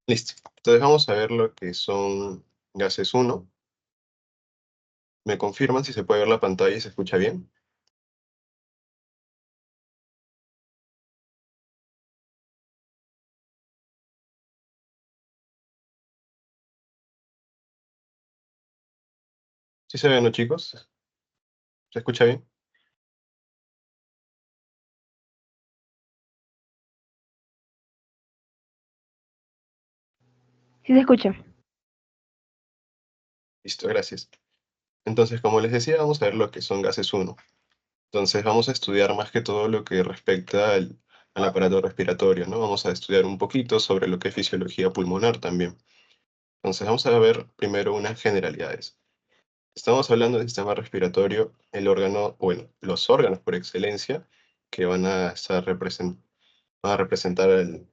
Listo. Entonces vamos a ver lo que son gases 1. ¿Me confirman si se puede ver la pantalla y se escucha bien? ¿Sí se ven, no, chicos? ¿Se escucha bien? Sí se escucha. Listo, gracias. Entonces, como les decía, vamos a ver lo que son gases 1. Entonces, vamos a estudiar más que todo lo que respecta al aparato respiratorio, ¿no? Vamos a estudiar un poquito sobre lo que es fisiología pulmonar también. Entonces, vamos a ver primero unas generalidades. Estamos hablando del sistema respiratorio, el órgano, bueno, los órganos por excelencia que van a representar el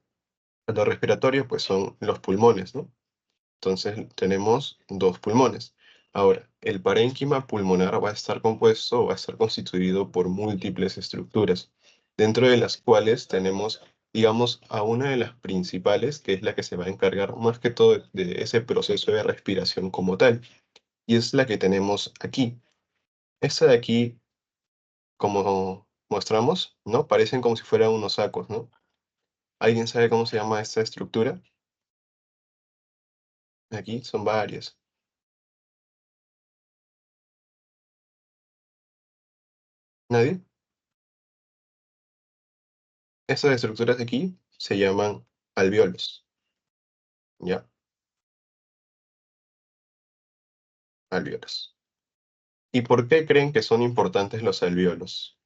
respiratorio, pues son los pulmones, ¿no? Entonces tenemos dos pulmones. Ahora, el parénquima pulmonar va a estar compuesto o va a estar constituido por múltiples estructuras, dentro de las cuales tenemos, digamos, a una de las principales, que es la que se va a encargar más que todo de ese proceso de respiración como tal, y es la que tenemos aquí. Esta de aquí, como mostramos, ¿no? Parecen como si fueran unos sacos, ¿no? ¿Alguien sabe cómo se llama esta estructura? Aquí son varias. ¿Nadie? Estas estructuras de aquí se llaman alvéolos, ¿ya? Alvéolos. ¿Y por qué creen que son importantes los alvéolos?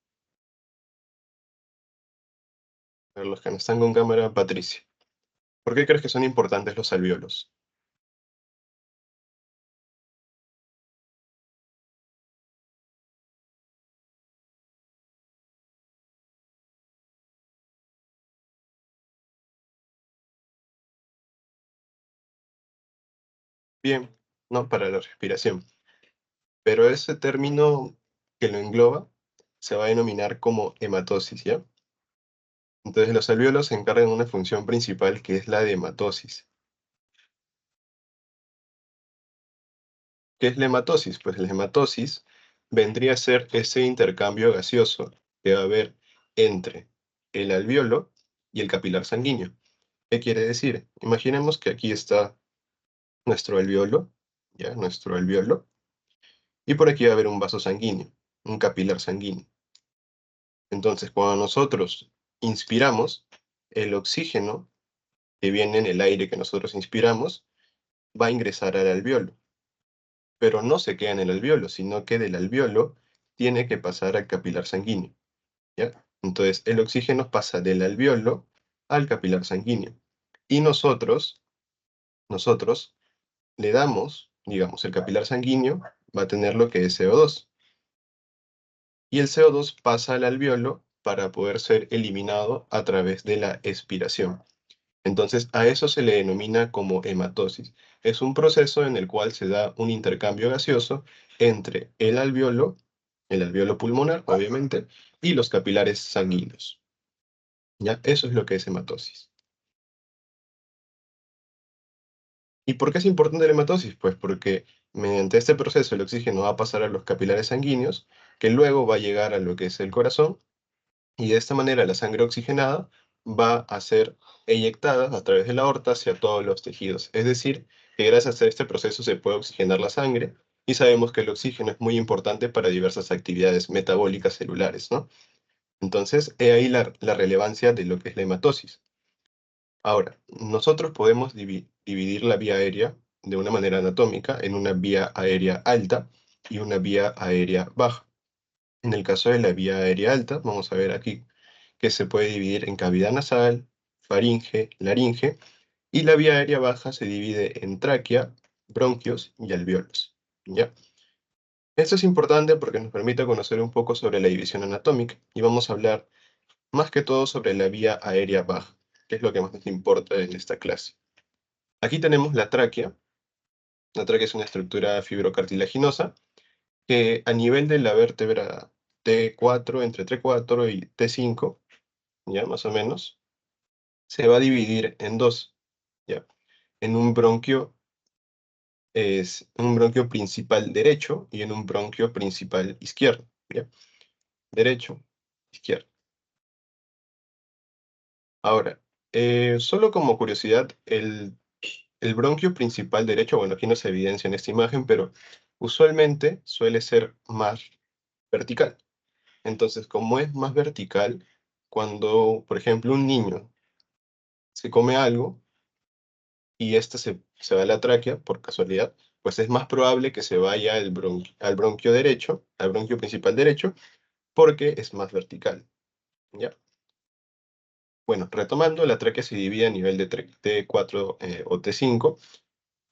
A ver, los que no están con cámara, Patricia. ¿Por qué crees que son importantes los alvéolos? Bien, no para la respiración. Pero ese término que lo engloba se va a denominar como hematosis, ¿ya? Entonces los alvéolos se encargan de una función principal que es la de hematosis. ¿Qué es la hematosis? Pues la hematosis vendría a ser ese intercambio gaseoso que va a haber entre el alvéolo y el capilar sanguíneo. ¿Qué quiere decir? Imaginemos que aquí está nuestro alvéolo, ¿ya? Nuestro alvéolo, y por aquí va a haber un vaso sanguíneo, un capilar sanguíneo. Entonces, cuando nosotros inspiramos, el oxígeno que viene en el aire que nosotros inspiramos va a ingresar al alvéolo, pero no se queda en el alvéolo, sino que del alvéolo tiene que pasar al capilar sanguíneo, ¿ya? Entonces, el oxígeno pasa del alvéolo al capilar sanguíneo. Y nosotros le damos, digamos, el capilar sanguíneo va a tener lo que es CO2. Y el CO2 pasa al alvéolo para poder ser eliminado a través de la expiración. Entonces, a eso se le denomina como hematosis. Es un proceso en el cual se da un intercambio gaseoso entre el alvéolo pulmonar, obviamente, y los capilares sanguíneos. ¿Ya? Eso es lo que es hematosis. ¿Y por qué es importante la hematosis? Pues porque mediante este proceso el oxígeno va a pasar a los capilares sanguíneos, que luego va a llegar a lo que es el corazón, y de esta manera la sangre oxigenada va a ser eyectada a través de la aorta hacia todos los tejidos. Es decir, que gracias a este proceso se puede oxigenar la sangre, y sabemos que el oxígeno es muy importante para diversas actividades metabólicas celulares, ¿no? Entonces, he ahí la relevancia de lo que es la hematosis. Ahora, nosotros podemos dividir la vía aérea de una manera anatómica en una vía aérea alta y una vía aérea baja. En el caso de la vía aérea alta, vamos a ver aquí que se puede dividir en cavidad nasal, faringe, laringe, y la vía aérea baja se divide en tráquea, bronquios y alvéolos, ¿ya? Esto es importante porque nos permite conocer un poco sobre la división anatómica, y vamos a hablar más que todo sobre la vía aérea baja, que es lo que más nos importa en esta clase. Aquí tenemos la tráquea. La tráquea es una estructura fibrocartilaginosa que a nivel de la vértebra T4, entre T4 y T5, ya más o menos, se va a dividir en dos, ¿ya? en un bronquio principal derecho y en un bronquio principal izquierdo, ¿ya? Derecho, izquierdo. Ahora, solo como curiosidad, el bronquio principal derecho, bueno, aquí no se evidencia en esta imagen, pero usualmente suele ser más vertical. Entonces, como es más vertical, cuando, por ejemplo, un niño se come algo y este se va a la tráquea por casualidad, pues es más probable que se vaya al bronquio derecho, al bronquio principal derecho, porque es más vertical, ¿ya? Bueno, retomando, la tráquea se divide a nivel de T4 o T5,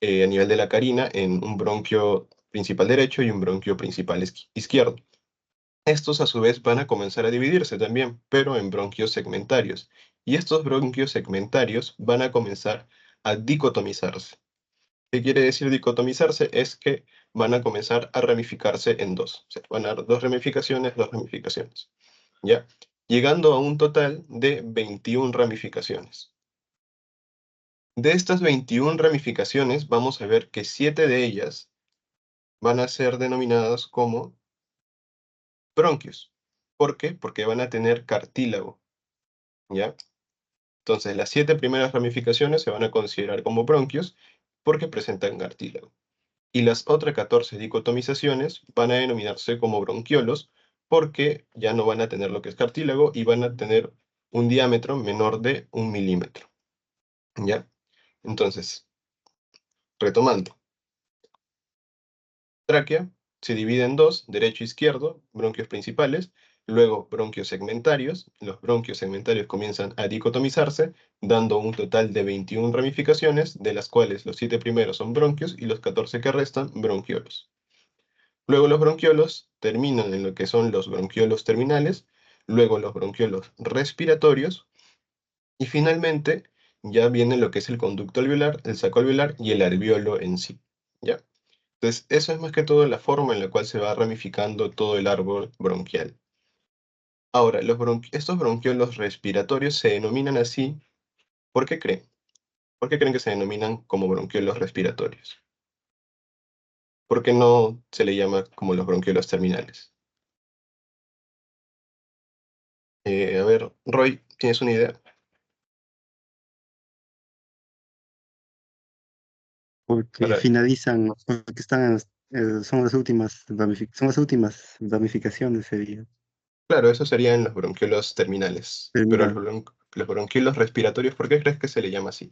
a nivel de la carina, en un bronquio principal derecho y un bronquio principal izquierdo. Estos a su vez van a comenzar a dividirse también, pero en bronquios segmentarios. Y estos bronquios segmentarios van a comenzar a dicotomizarse. ¿Qué quiere decir dicotomizarse? Es que van a comenzar a ramificarse en dos. O sea, van a dar dos ramificaciones, dos ramificaciones. ¿Ya? Llegando a un total de 21 ramificaciones. De estas 21 ramificaciones, vamos a ver que 7 de ellas van a ser denominadas como bronquios. ¿Por qué? Porque van a tener cartílago, ¿ya? Entonces, las 7 primeras ramificaciones se van a considerar como bronquios porque presentan cartílago. Y las otras 14 dicotomizaciones van a denominarse como bronquiolos porque ya no van a tener lo que es cartílago y van a tener un diámetro menor de 1 milímetro, ¿ya? Entonces, retomando, tráquea se divide en dos, derecho e izquierdo, bronquios principales, luego bronquios segmentarios. Los bronquios segmentarios comienzan a dicotomizarse, dando un total de 21 ramificaciones, de las cuales los 7 primeros son bronquios y los 14 que restan, bronquiolos. Luego los bronquiolos terminan en lo que son los bronquiolos terminales, luego los bronquiolos respiratorios, y finalmente ya viene lo que es el conducto alveolar, el saco alveolar y el alveolo en sí, ¿ya? Entonces, eso es más que todo la forma en la cual se va ramificando todo el árbol bronquial. Ahora, estos bronquiolos respiratorios se denominan así, ¿por qué creen? ¿Por qué creen que se denominan como bronquiolos respiratorios? ¿Por qué no se le llama como los bronquiolos terminales? A ver, Roy, ¿tienes una idea? Porque Para, finalizan, porque son las últimas ramificaciones, sería. claro, eso serían los bronquiolos terminales, pero Terminal. los bronquiolos respiratorios, ¿por qué crees que se le llama así?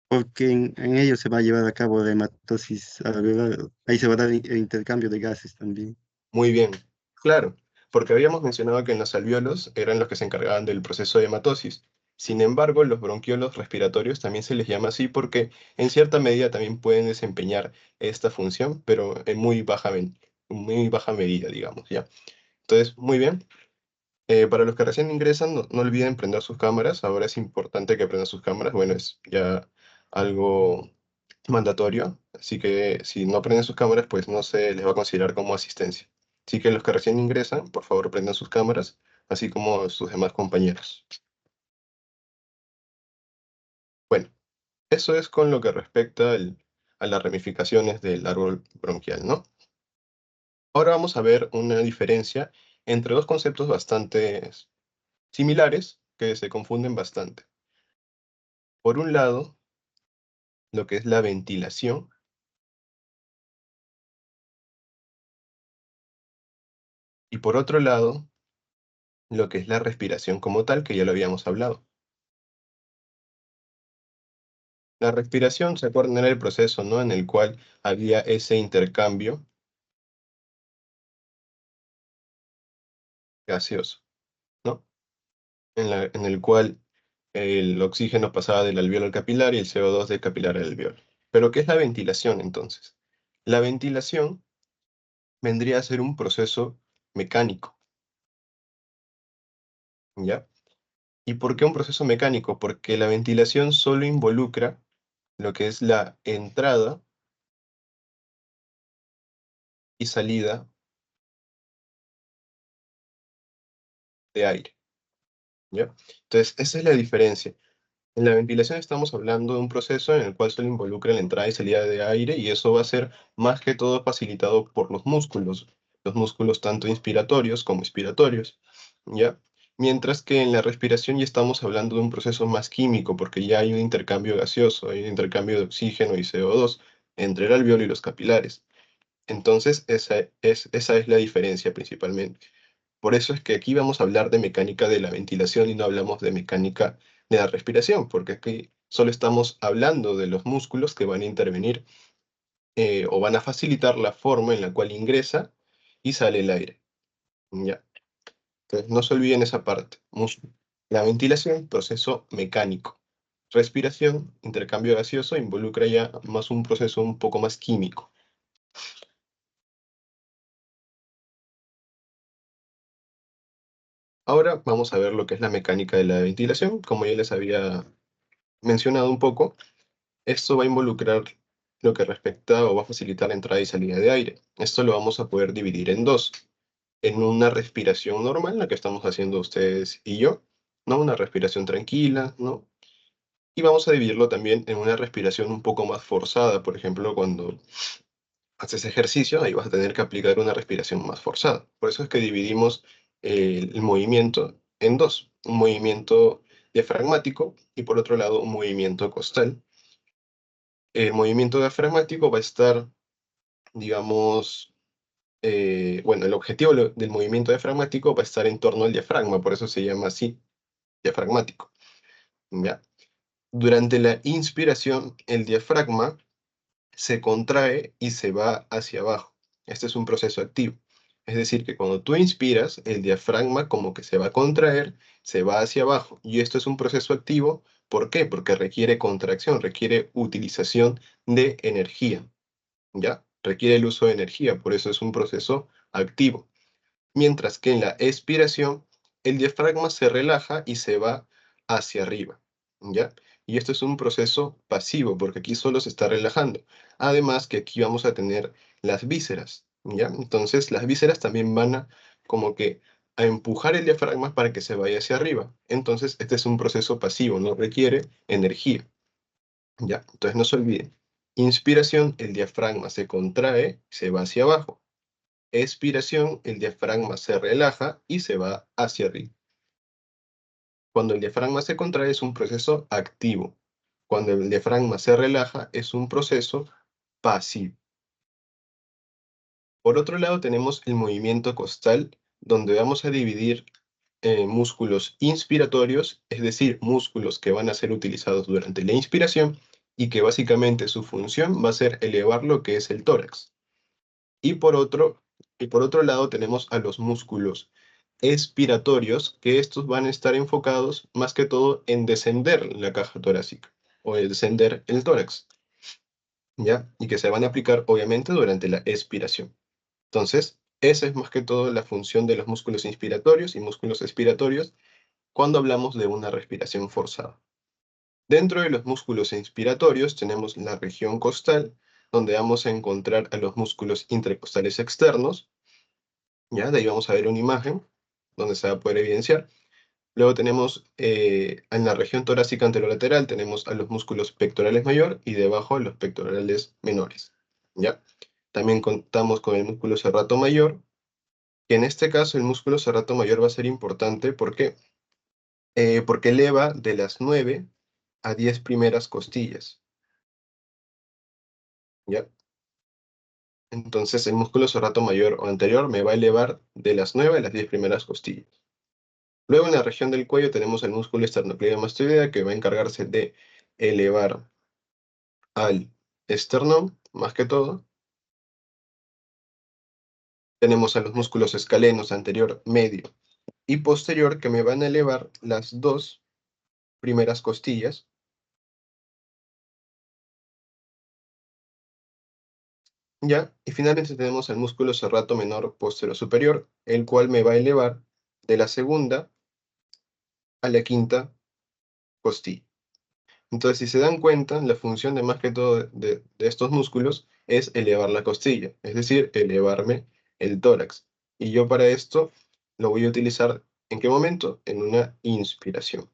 Porque en ellos se va a llevar a cabo la hematosis alveolar. Ahí se va a dar el intercambio de gases también. Muy bien, claro, porque habíamos mencionado que en los alvéolos eran los que se encargaban del proceso de hematosis. Sin embargo, los bronquiolos respiratorios también se les llama así porque en cierta medida también pueden desempeñar esta función, pero en muy baja medida, digamos, ¿ya? Entonces, muy bien. Para los que recién ingresan, no olviden prender sus cámaras. Ahora es importante que prendan sus cámaras. Bueno, es ya algo mandatorio. Así que si no prenden sus cámaras, pues no se les va a considerar como asistencia. Así que los que recién ingresan, por favor, prendan sus cámaras, así como sus demás compañeros. Bueno, eso es con lo que respecta a las ramificaciones del árbol bronquial, ¿no? Ahora vamos a ver una diferencia entre dos conceptos bastante similares que se confunden bastante. Por un lado, lo que es la ventilación, y por otro lado, lo que es la respiración como tal, que ya lo habíamos hablado. La respiración, ¿se acuerdan? Era el proceso, ¿no? En el cual había ese intercambio gaseoso, ¿no? En el cual el oxígeno pasaba del alveolo al capilar y el CO2 del capilar al alveolo. Pero, ¿qué es la ventilación entonces? La ventilación vendría a ser un proceso mecánico, ¿ya? ¿Y por qué un proceso mecánico? Porque la ventilación solo involucra lo que es la entrada y salida de aire, ¿ya? Entonces, esa es la diferencia. En la ventilación estamos hablando de un proceso en el cual se involucra la entrada y salida de aire y eso va a ser más que todo facilitado por los músculos tanto inspiratorios como expiratorios, ¿ya? Mientras que en la respiración ya estamos hablando de un proceso más químico porque ya hay un intercambio gaseoso, hay un intercambio de oxígeno y CO2 entre el alveolo y los capilares. Entonces, esa es la diferencia principalmente. Por eso es que aquí vamos a hablar de mecánica de la ventilación y no hablamos de mecánica de la respiración, porque aquí solo estamos hablando de los músculos que van a intervenir o van a facilitar la forma en la cual ingresa y sale el aire. ¿Ya? Entonces, no se olviden esa parte. La ventilación, proceso mecánico. Respiración, intercambio gaseoso, involucra ya más un proceso un poco más químico. Ahora vamos a ver lo que es la mecánica de la ventilación. Como ya les había mencionado un poco, esto va a involucrar lo que respecta o va a facilitar la entrada y salida de aire. Esto lo vamos a poder dividir en dos. En una respiración normal, la que estamos haciendo ustedes y yo, ¿no? Una respiración tranquila, ¿no? Y vamos a dividirlo también en una respiración un poco más forzada. Por ejemplo, cuando haces ejercicio, ahí vas a tener que aplicar una respiración más forzada. Por eso es que dividimos el movimiento en dos. Un movimiento diafragmático y por otro lado un movimiento costal. El movimiento diafragmático va a estar, digamos, bueno, el objetivo del movimiento diafragmático va a estar en torno al diafragma, por eso se llama así, diafragmático, ¿ya? Durante la inspiración, el diafragma se contrae y se va hacia abajo. Este es un proceso activo. Es decir, que cuando tú inspiras, el diafragma como que se va a contraer, se va hacia abajo. Y esto es un proceso activo. ¿Por qué? Porque requiere contracción, requiere utilización de energía. ¿Ya? Requiere el uso de energía, por eso es un proceso activo. Mientras que en la expiración, el diafragma se relaja y se va hacia arriba, ¿ya? Y esto es un proceso pasivo, porque aquí solo se está relajando. Además que aquí vamos a tener las vísceras, ¿ya? Entonces las vísceras también van a como que a empujar el diafragma para que se vaya hacia arriba. Entonces este es un proceso pasivo, no requiere energía, ¿ya? Entonces no se olviden. Inspiración, el diafragma se contrae, se va hacia abajo. Expiración, el diafragma se relaja y se va hacia arriba. Cuando el diafragma se contrae es un proceso activo. Cuando el diafragma se relaja es un proceso pasivo. Por otro lado tenemos el movimiento costal, donde vamos a dividir músculos inspiratorios, es decir, músculos que van a ser utilizados durante la inspiración y que básicamente su función va a ser elevar lo que es el tórax. Y por otro, y por otro lado tenemos a los músculos expiratorios, que estos van a estar enfocados más que todo en descender la caja torácica o en descender el tórax, ¿ya? Y que se van a aplicar obviamente durante la expiración. Entonces, esa es más que todo la función de los músculos inspiratorios y músculos expiratorios cuando hablamos de una respiración forzada. Dentro de los músculos inspiratorios tenemos la región costal, donde vamos a encontrar a los músculos intercostales externos, ¿ya? De ahí vamos a ver una imagen donde se va a poder evidenciar. Luego tenemos en la región torácica anterolateral tenemos a los músculos pectorales mayor y debajo a los pectorales menores, ¿ya? También contamos con el músculo serrato mayor, que en este caso el músculo serrato mayor va a ser importante, ¿por qué? Porque eleva de las 9 a 10 primeras costillas, ¿ya? Entonces el músculo serrato mayor o anterior me va a elevar de las 9 a las 10 primeras costillas. Luego en la región del cuello tenemos el músculo esternocleidomastoidea que va a encargarse de elevar al esternón, más que todo. Tenemos a los músculos escalenos anterior, medio y posterior que me van a elevar las dos primeras costillas, ¿ya? Y finalmente tenemos al músculo serrato menor posterior superior, el cual me va a elevar de la segunda a la quinta costilla. Entonces, si se dan cuenta, la función de más que todo de estos músculos es elevar la costilla, es decir, elevarme el tórax. Y yo para esto lo voy a utilizar, ¿en qué momento? En una inspiración.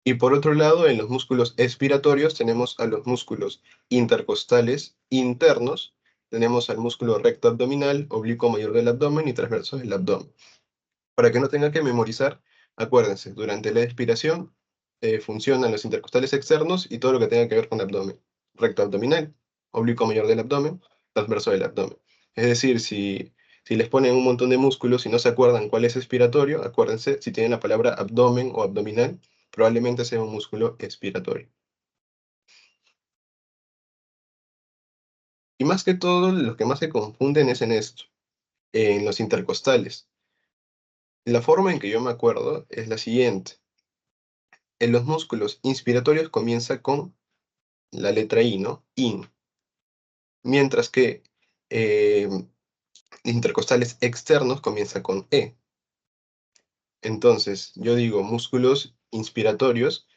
Y por otro lado, en los músculos expiratorios tenemos a los músculos intercostales internos, tenemos al músculo recto abdominal, oblicuo mayor del abdomen y transverso del abdomen. Para que no tenga que memorizar, acuérdense, durante la expiración funcionan los intercostales externos y todo lo que tenga que ver con abdomen. Recto abdominal, oblicuo mayor del abdomen, transverso del abdomen. Es decir, si les ponen un montón de músculos y no se acuerdan cuál es expiratorio, acuérdense, si tienen la palabra abdomen o abdominal, probablemente sea un músculo expiratorio. Y más que todo, lo que más se confunden es en esto, en los intercostales. La forma en que yo me acuerdo es la siguiente. En los músculos inspiratorios comienza con la letra I, ¿no? IN. Mientras que eh, intercostales externos comienza con E. Entonces, yo digo músculos inspiratorios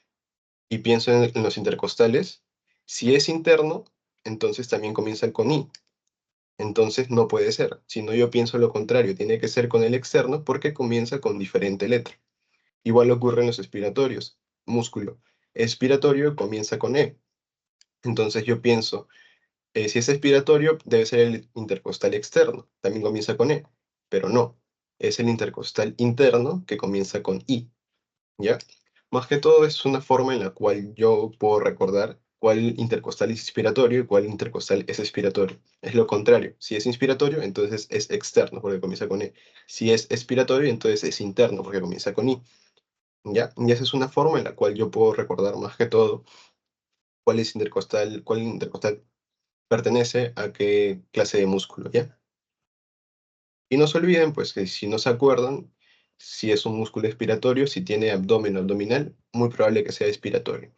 y pienso en los intercostales. Si es interno, entonces también comienza con I. Entonces no puede ser. Si no, yo pienso lo contrario. Tiene que ser con el externo porque comienza con diferente letra. Igual ocurre en los expiratorios. Músculo expiratorio comienza con E. Entonces yo pienso, si es expiratorio, debe ser el intercostal externo. También comienza con E. Pero no. Es el intercostal interno que comienza con I. ¿Ya? Más que todo es una forma en la cual yo puedo recordar cuál intercostal es inspiratorio y cuál intercostal es expiratorio. Es lo contrario. Si es inspiratorio, entonces es externo porque comienza con E. Si es expiratorio, entonces es interno porque comienza con I. ¿Ya? Y esa es una forma en la cual yo puedo recordar más que todo cuál intercostal pertenece a qué clase de músculo, ¿ya? Y no se olviden, pues, que si no se acuerdan, si es un músculo expiratorio, si tiene abdomen o abdominal, muy probable que sea expiratorio.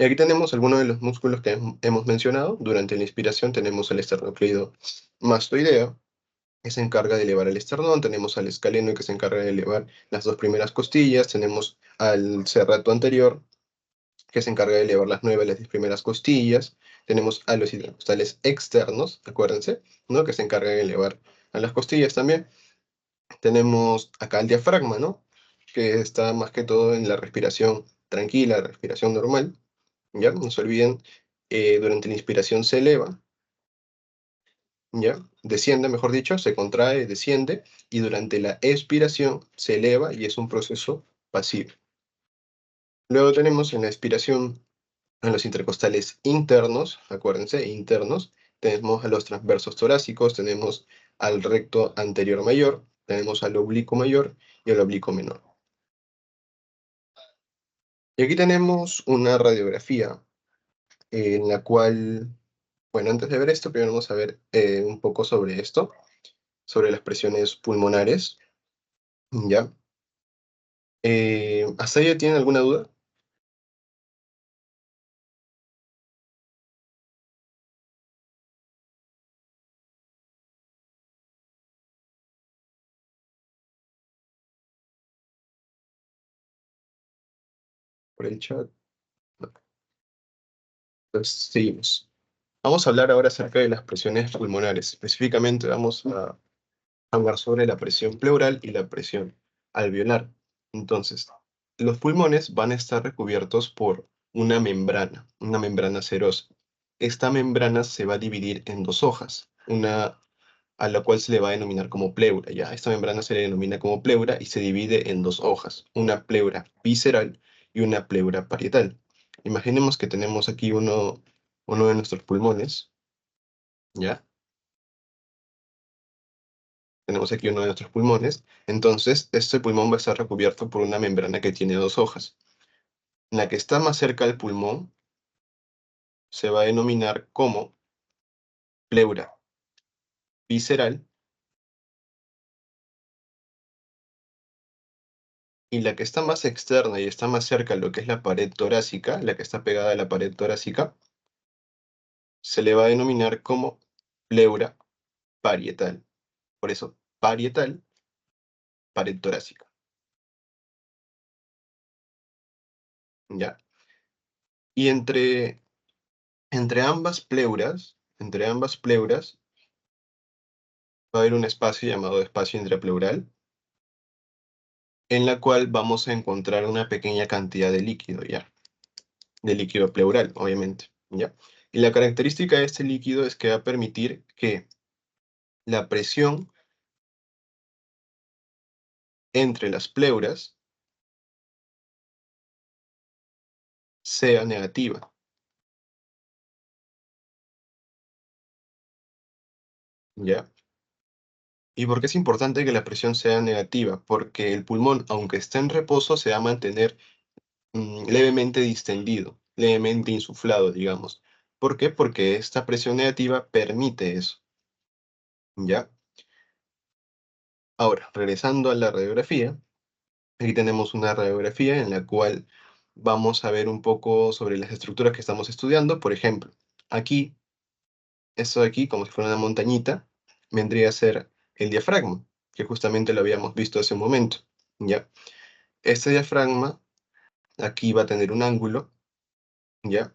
Y aquí tenemos algunos de los músculos que hemos mencionado. Durante la inspiración tenemos el esternocleido mastoideo, que se encarga de elevar el esternón. Tenemos al escaleno, que se encarga de elevar las dos primeras costillas. Tenemos al serrato anterior, que se encarga de elevar las 9 a las 10 primeras costillas. Tenemos a los intercostales externos, acuérdense, ¿no? Que se encarga de elevar a las costillas también. Tenemos acá el diafragma, ¿no? Que está más que todo en la respiración tranquila, respiración normal. ¿Ya? No se olviden, durante la inspiración se eleva, ¿ya? Desciende, mejor dicho, se contrae, desciende, y durante la expiración se eleva y es un proceso pasivo. Luego tenemos en la expiración en los intercostales internos, acuérdense, internos, tenemos a los transversos torácicos, tenemos al recto anterior mayor, tenemos al oblicuo mayor y al oblicuo menor. Y aquí tenemos una radiografía en la cual, bueno, antes de ver esto, primero vamos a ver un poco sobre esto, sobre las presiones pulmonares, ¿ya? ¿Hasta ahí ya tienen alguna duda? Por el chat. No. Entonces, seguimos. Vamos a hablar ahora acerca de las presiones pulmonares. Específicamente vamos a hablar sobre la presión pleural y la presión alveolar. Entonces, los pulmones van a estar recubiertos por una membrana serosa. Esta membrana se va a dividir en dos hojas, una a la cual se le va a denominar como pleura, ¿ya? Esta membrana se le denomina como pleura y se divide en dos hojas, una pleura visceral y una pleura parietal. Imaginemos que tenemos aquí uno de nuestros pulmones, ¿ya? Tenemos aquí uno de nuestros pulmones, entonces este pulmón va a estar recubierto por una membrana que tiene dos hojas. La que está más cerca al pulmón se va a denominar como pleura visceral y la que está más externa y está más cerca a lo que es la pared torácica, la que está pegada a la pared torácica, se le va a denominar como pleura parietal. Por eso, parietal, pared torácica, ¿ya? Y entre ambas pleuras, va a haber un espacio llamado espacio intrapleural, en la cual vamos a encontrar una pequeña cantidad de líquido, ¿ya? De líquido pleural, obviamente, ¿ya? Y la característica de este líquido es que va a permitir que la presión entre las pleuras sea negativa, ¿ya? ¿Y por qué es importante que la presión sea negativa? Porque el pulmón, aunque esté en reposo, se va a mantener levemente distendido, levemente insuflado, digamos. ¿Por qué? Porque esta presión negativa permite eso, ¿ya? Ahora, regresando a la radiografía, aquí tenemos una radiografía en la cual vamos a ver un poco sobre las estructuras que estamos estudiando. Por ejemplo, aquí, esto de aquí, como si fuera una montañita, vendría a ser el diafragma, que justamente lo habíamos visto hace un momento, ¿ya? Este diafragma aquí va a tener un ángulo, ¿ya?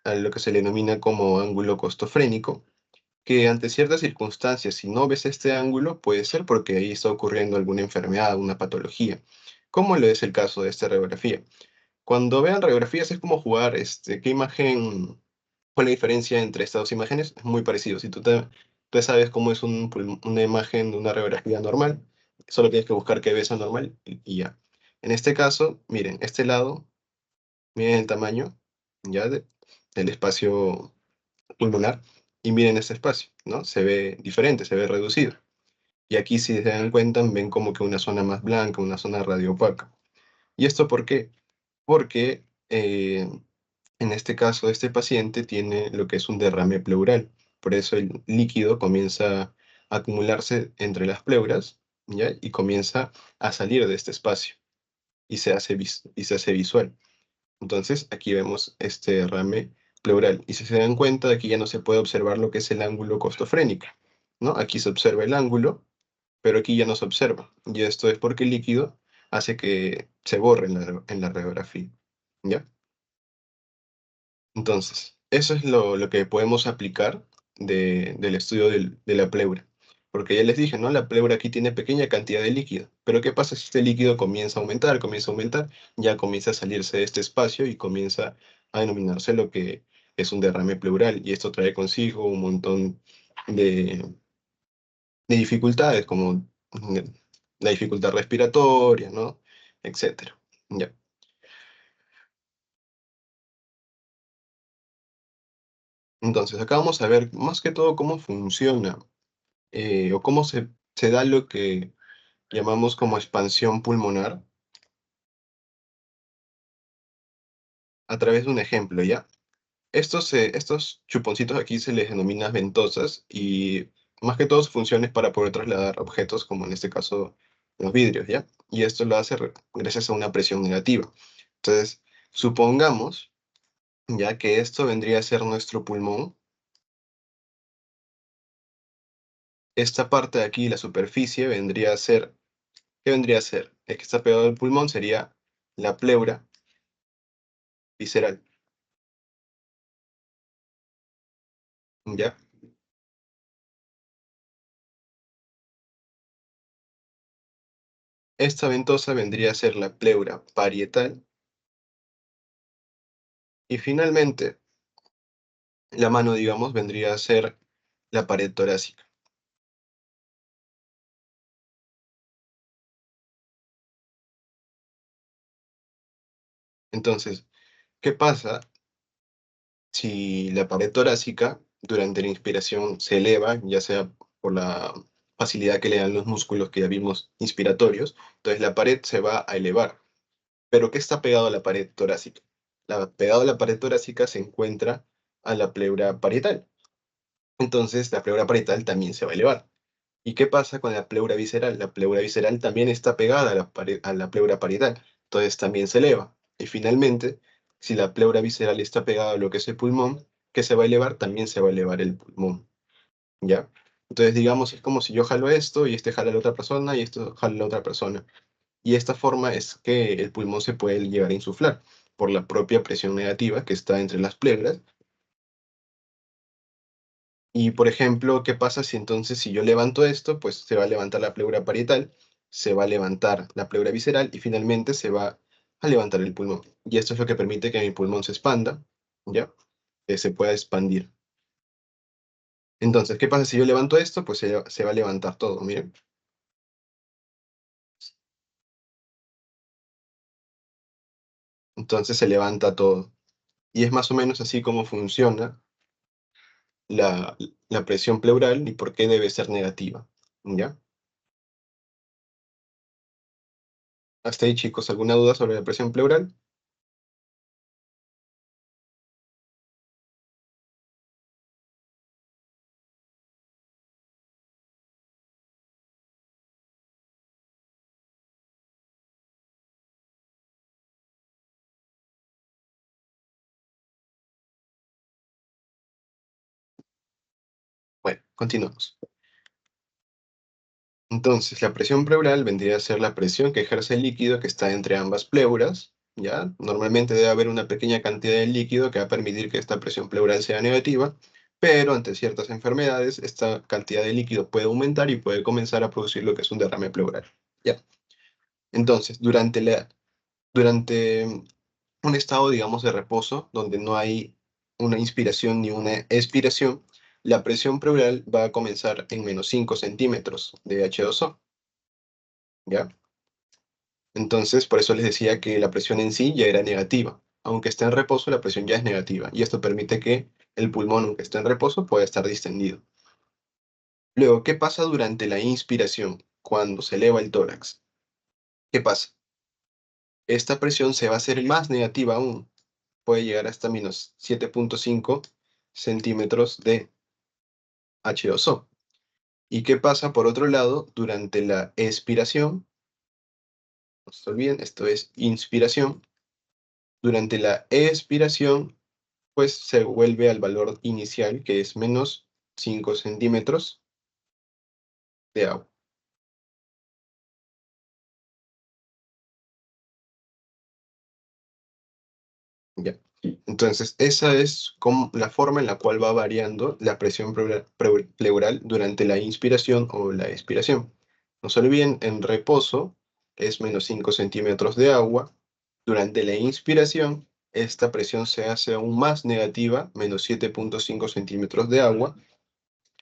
A lo que se le denomina como ángulo costofrénico, que ante ciertas circunstancias, si no ves este ángulo, puede ser porque ahí está ocurriendo alguna enfermedad, una patología, como lo es el caso de esta radiografía. Cuando vean radiografías es como jugar, ¿qué imagen, cuál es la diferencia entre estas dos imágenes? Es muy parecido. Si tú sabes cómo es una imagen de una radiografía normal, solo tienes que buscar qué ves anormal y ya. En este caso, miren, este lado, miren el tamaño, ya, del espacio pulmonar, y miren este espacio, ¿no? Se ve diferente, se ve reducido. Y aquí, si se dan cuenta, ven como que una zona más blanca, una zona radiopaca. ¿Y esto por qué? Porque en este caso, este paciente tiene lo que es un derrame pleural. Por eso el líquido comienza a acumularse entre las pleuras, ¿ya? Y comienza a salir de este espacio y se hace visual. Entonces, aquí vemos este derrame pleural. Y si se dan cuenta, aquí ya no se puede observar lo que es el ángulo costofrénico, ¿no? Aquí se observa el ángulo, pero aquí ya no se observa. Y esto es porque el líquido hace que se borre en la radiografía, ¿ya? Entonces, eso es lo que podemos aplicar del estudio de la pleura. Porque ya les dije, ¿no? La pleura aquí tiene pequeña cantidad de líquido. Pero ¿qué pasa si este líquido comienza a aumentar? Ya comienza a salirse de este espacio y comienza a denominarse lo que es un derrame pleural. Y esto trae consigo un montón de, de dificultades, como la dificultad respiratoria, ¿no? Etcétera. Ya. Entonces, acá vamos a ver más que todo cómo funciona o cómo se da lo que llamamos como expansión pulmonar a través de un ejemplo, ¿ya? Estos chuponcitos aquí se les denomina ventosas y más que todo su función es para poder trasladar objetos, como en este caso los vidrios, ¿ya? Y esto lo hace gracias a una presión negativa. Entonces, supongamos ya que esto vendría a ser nuestro pulmón. Esta parte de aquí, la superficie, vendría a ser, ¿qué vendría a ser? El que está pegado al pulmón sería la pleura visceral, ¿ya? Esta ventosa vendría a ser la pleura parietal y finalmente la mano, digamos, vendría a ser la pared torácica. Entonces, ¿qué pasa si la pared torácica durante la inspiración se eleva, ya sea por la facilidad que le dan los músculos que ya vimos inspiratorios? Entonces la pared se va a elevar. ¿Pero qué está pegado a la pared torácica? Pegado a la pared torácica se encuentra a la pleura parietal. Entonces la pleura parietal también se va a elevar. ¿Y qué pasa con la pleura visceral? La pleura visceral también está pegada a la pleura parietal, entonces también se eleva. Y finalmente, si la pleura visceral está pegada a lo que es el pulmón, que se va a elevar, también se va a elevar el pulmón, ¿ya? Entonces, digamos, es como si yo jalo esto y este jala a la otra persona y esto jala a la otra persona. Y esta forma es que el pulmón se puede llegar a insuflar por la propia presión negativa que está entre las pleuras. Y, por ejemplo, ¿qué pasa si entonces si yo levanto esto? Pues se va a levantar la pleura parietal. se va a levantar la pleura visceral y finalmente se va a levantar el pulmón. Y esto es lo que permite que mi pulmón se expanda, ¿ya? Que se pueda expandir. Entonces, ¿qué pasa si yo levanto esto? Pues se va a levantar todo, miren. Entonces se levanta todo. Y es más o menos así como funciona la, la presión pleural y por qué debe ser negativa, ¿ya? Hasta ahí, chicos, ¿alguna duda sobre la presión pleural? Bueno, continuamos. Entonces, la presión pleural vendría a ser la presión que ejerce el líquido que está entre ambas pleuras, ¿ya? Normalmente debe haber una pequeña cantidad de líquido que va a permitir que esta presión pleural sea negativa, pero ante ciertas enfermedades, esta cantidad de líquido puede aumentar y puede comenzar a producir lo que es un derrame pleural, ¿ya? Entonces, durante un estado, digamos, de reposo, donde no hay una inspiración ni una expiración, la presión pleural va a comenzar en -5 centímetros de H2O, ¿ya? Entonces, por eso les decía que la presión en sí ya era negativa. Aunque esté en reposo, la presión ya es negativa, y esto permite que el pulmón, aunque esté en reposo, pueda estar distendido. Luego, ¿qué pasa durante la inspiración? Cuando se eleva el tórax. ¿Qué pasa? Esta presión se va a hacer más negativa aún. Puede llegar hasta -7,5 centímetros de H2O. ¿Y qué pasa por otro lado durante la expiración? No se olviden, esto es inspiración. Durante la expiración, pues se vuelve al valor inicial, que es -5 centímetros de agua. ¿Ya? Entonces, esa es como la forma en la cual va variando la presión pleural durante la inspiración o la expiración. No se olviden, en reposo es -5 centímetros de agua. Durante la inspiración, esta presión se hace aún más negativa, -7,5 centímetros de agua.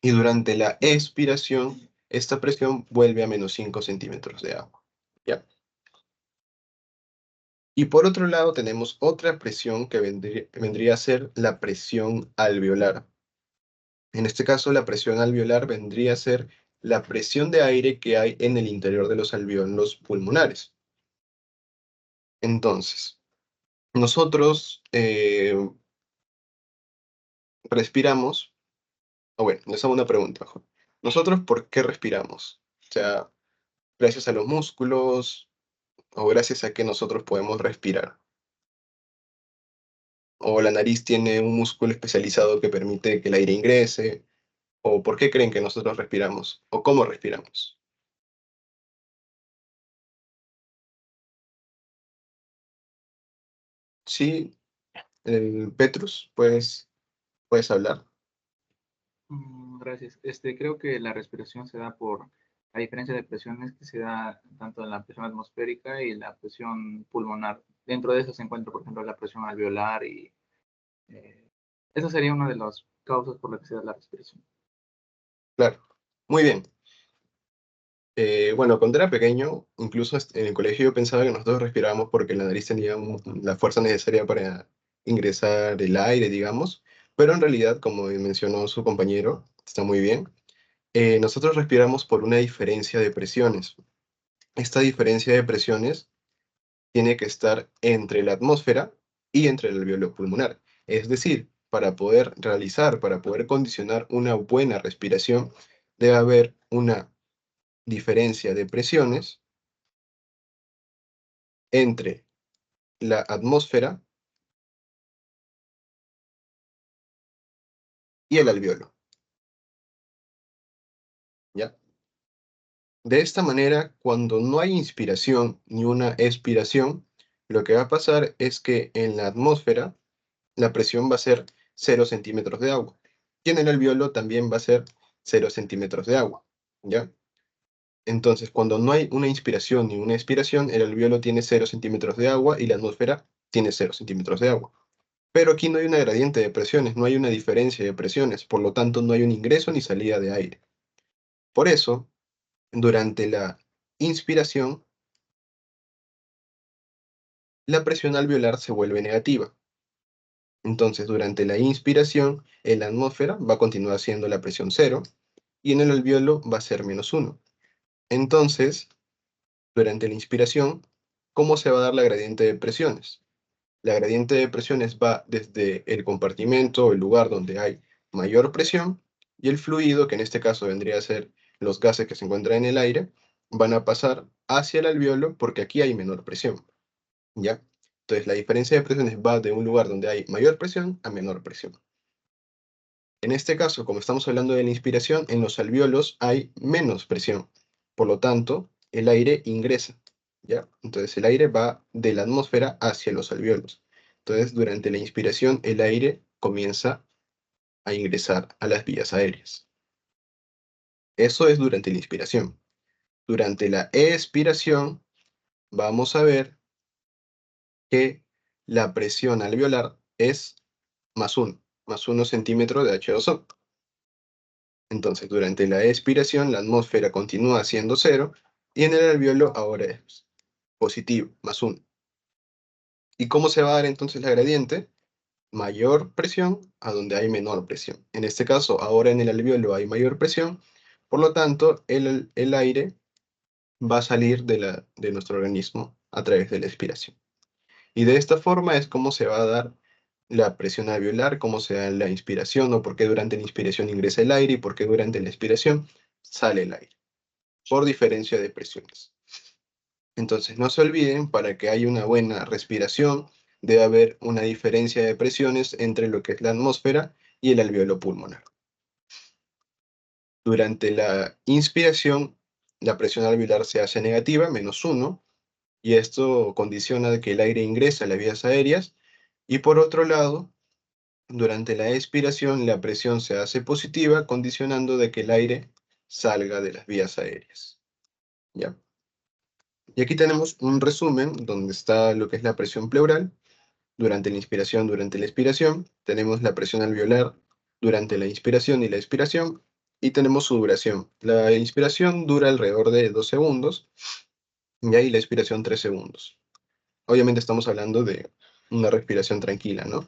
Y durante la expiración, esta presión vuelve a -5 centímetros de agua. ¿Ya? Y por otro lado, tenemos otra presión que vendría a ser la presión alveolar. En este caso, la presión alveolar vendría a ser la presión de aire que hay en el interior de los alveolos pulmonares. Entonces, nosotros respiramos, o bueno, les hago una pregunta mejor. ¿Nosotros por qué respiramos? O sea, gracias a los músculos o gracias a que nosotros podemos respirar. O la nariz tiene un músculo especializado que permite que el aire ingrese. ¿O por qué creen que nosotros respiramos? ¿O cómo respiramos? Sí, Petrus, puedes hablar. Gracias. Creo que la respiración se da por la diferencia de presiones que se da tanto en la presión atmosférica y la presión pulmonar. Dentro de eso se encuentra, por ejemplo, la presión alveolar y eh, esa sería una de las causas por las que se da la respiración. Claro. Muy bien. Bueno, cuando era pequeño, incluso en el colegio yo pensaba que nosotros respirábamos porque la nariz tenía la fuerza necesaria para ingresar el aire, digamos, pero en realidad, como mencionó su compañero, está muy bien, nosotros respiramos por una diferencia de presiones. Esta diferencia de presiones tiene que estar entre la atmósfera y entre el alveolo pulmonar. Es decir, para poder condicionar una buena respiración, debe haber una diferencia de presiones entre la atmósfera y el alveolo, ¿ya? De esta manera, cuando no hay inspiración ni una expiración, lo que va a pasar es que en la atmósfera la presión va a ser 0 centímetros de agua. Y en el alveolo también va a ser 0 centímetros de agua, ¿ya? Entonces, cuando no hay una inspiración ni una expiración, el alveolo tiene 0 centímetros de agua y la atmósfera tiene 0 centímetros de agua. Pero aquí no hay una gradiente de presiones, no hay una diferencia de presiones, por lo tanto no hay un ingreso ni salida de aire. Por eso, durante la inspiración, la presión alveolar se vuelve negativa. Entonces, durante la inspiración, en la atmósfera va a continuar siendo la presión 0 y en el alveolo va a ser -1. Entonces, durante la inspiración, ¿cómo se va a dar la gradiente de presiones? La gradiente de presiones va desde el compartimento o el lugar donde hay mayor presión y el fluido, que en este caso vendría a ser los gases que se encuentran en el aire, van a pasar hacia el alveolo porque aquí hay menor presión, ¿ya? Entonces la diferencia de presiones va de un lugar donde hay mayor presión a menor presión. En este caso, como estamos hablando de la inspiración, en los alvéolos hay menos presión. Por lo tanto, el aire ingresa, ¿ya? Entonces el aire va de la atmósfera hacia los alvéolos. Entonces, durante la inspiración, el aire comienza a ingresar a las vías aéreas. Eso es durante la inspiración. Durante la expiración, vamos a ver que la presión alveolar es +1 centímetro de H2O. Entonces, durante la expiración, la atmósfera continúa siendo 0 y en el alveolo ahora es positivo, +1. ¿Y cómo se va a dar entonces la gradiente? Mayor presión a donde hay menor presión. En este caso, ahora en el alveolo hay mayor presión, por lo tanto, el aire va a salir de nuestro organismo a través de la expiración. Y de esta forma es como se va a dar la presión alveolar, cómo se da la inspiración, o por qué durante la inspiración ingresa el aire y por qué durante la expiración sale el aire, por diferencia de presiones. Entonces, no se olviden, para que haya una buena respiración, debe haber una diferencia de presiones entre lo que es la atmósfera y el alveolo pulmonar. Durante la inspiración, la presión alveolar se hace negativa, -1, y esto condiciona de que el aire ingrese a las vías aéreas, y por otro lado, durante la expiración, la presión se hace positiva, condicionando de que el aire salga de las vías aéreas, ¿ya? Y aquí tenemos un resumen donde está lo que es la presión pleural durante la inspiración, durante la expiración. Tenemos la presión alveolar durante la inspiración y la expiración. Y tenemos su duración. La inspiración dura alrededor de 2 segundos y ahí la expiración 3 segundos. Obviamente estamos hablando de una respiración tranquila, ¿no?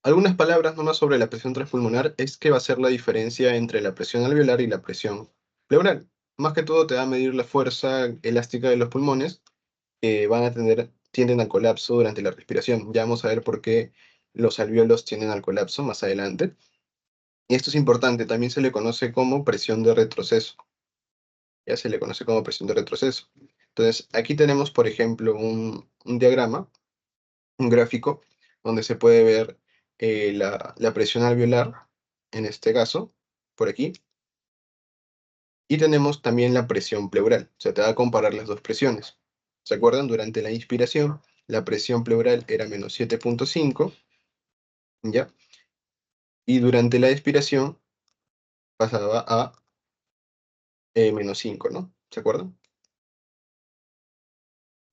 Algunas palabras nomás sobre la presión transpulmonar es que va a ser la diferencia entre la presión alveolar y la presión pleural. Más que todo te va a medir la fuerza elástica de los pulmones que tienden al colapso durante la respiración. Ya vamos a ver por qué los alvéolos tienden al colapso más adelante. Y esto es importante, también se le conoce como presión de retroceso. Ya se le conoce como presión de retroceso. Entonces, aquí tenemos, por ejemplo, un diagrama, un gráfico, donde se puede ver la presión alveolar, en este caso, por aquí, y tenemos también la presión pleural. O sea, te va a comparar las dos presiones. ¿Se acuerdan? Durante la inspiración, la presión pleural era -7.5, ¿ya? Y durante la expiración pasaba a -5, ¿no? ¿Se acuerdan?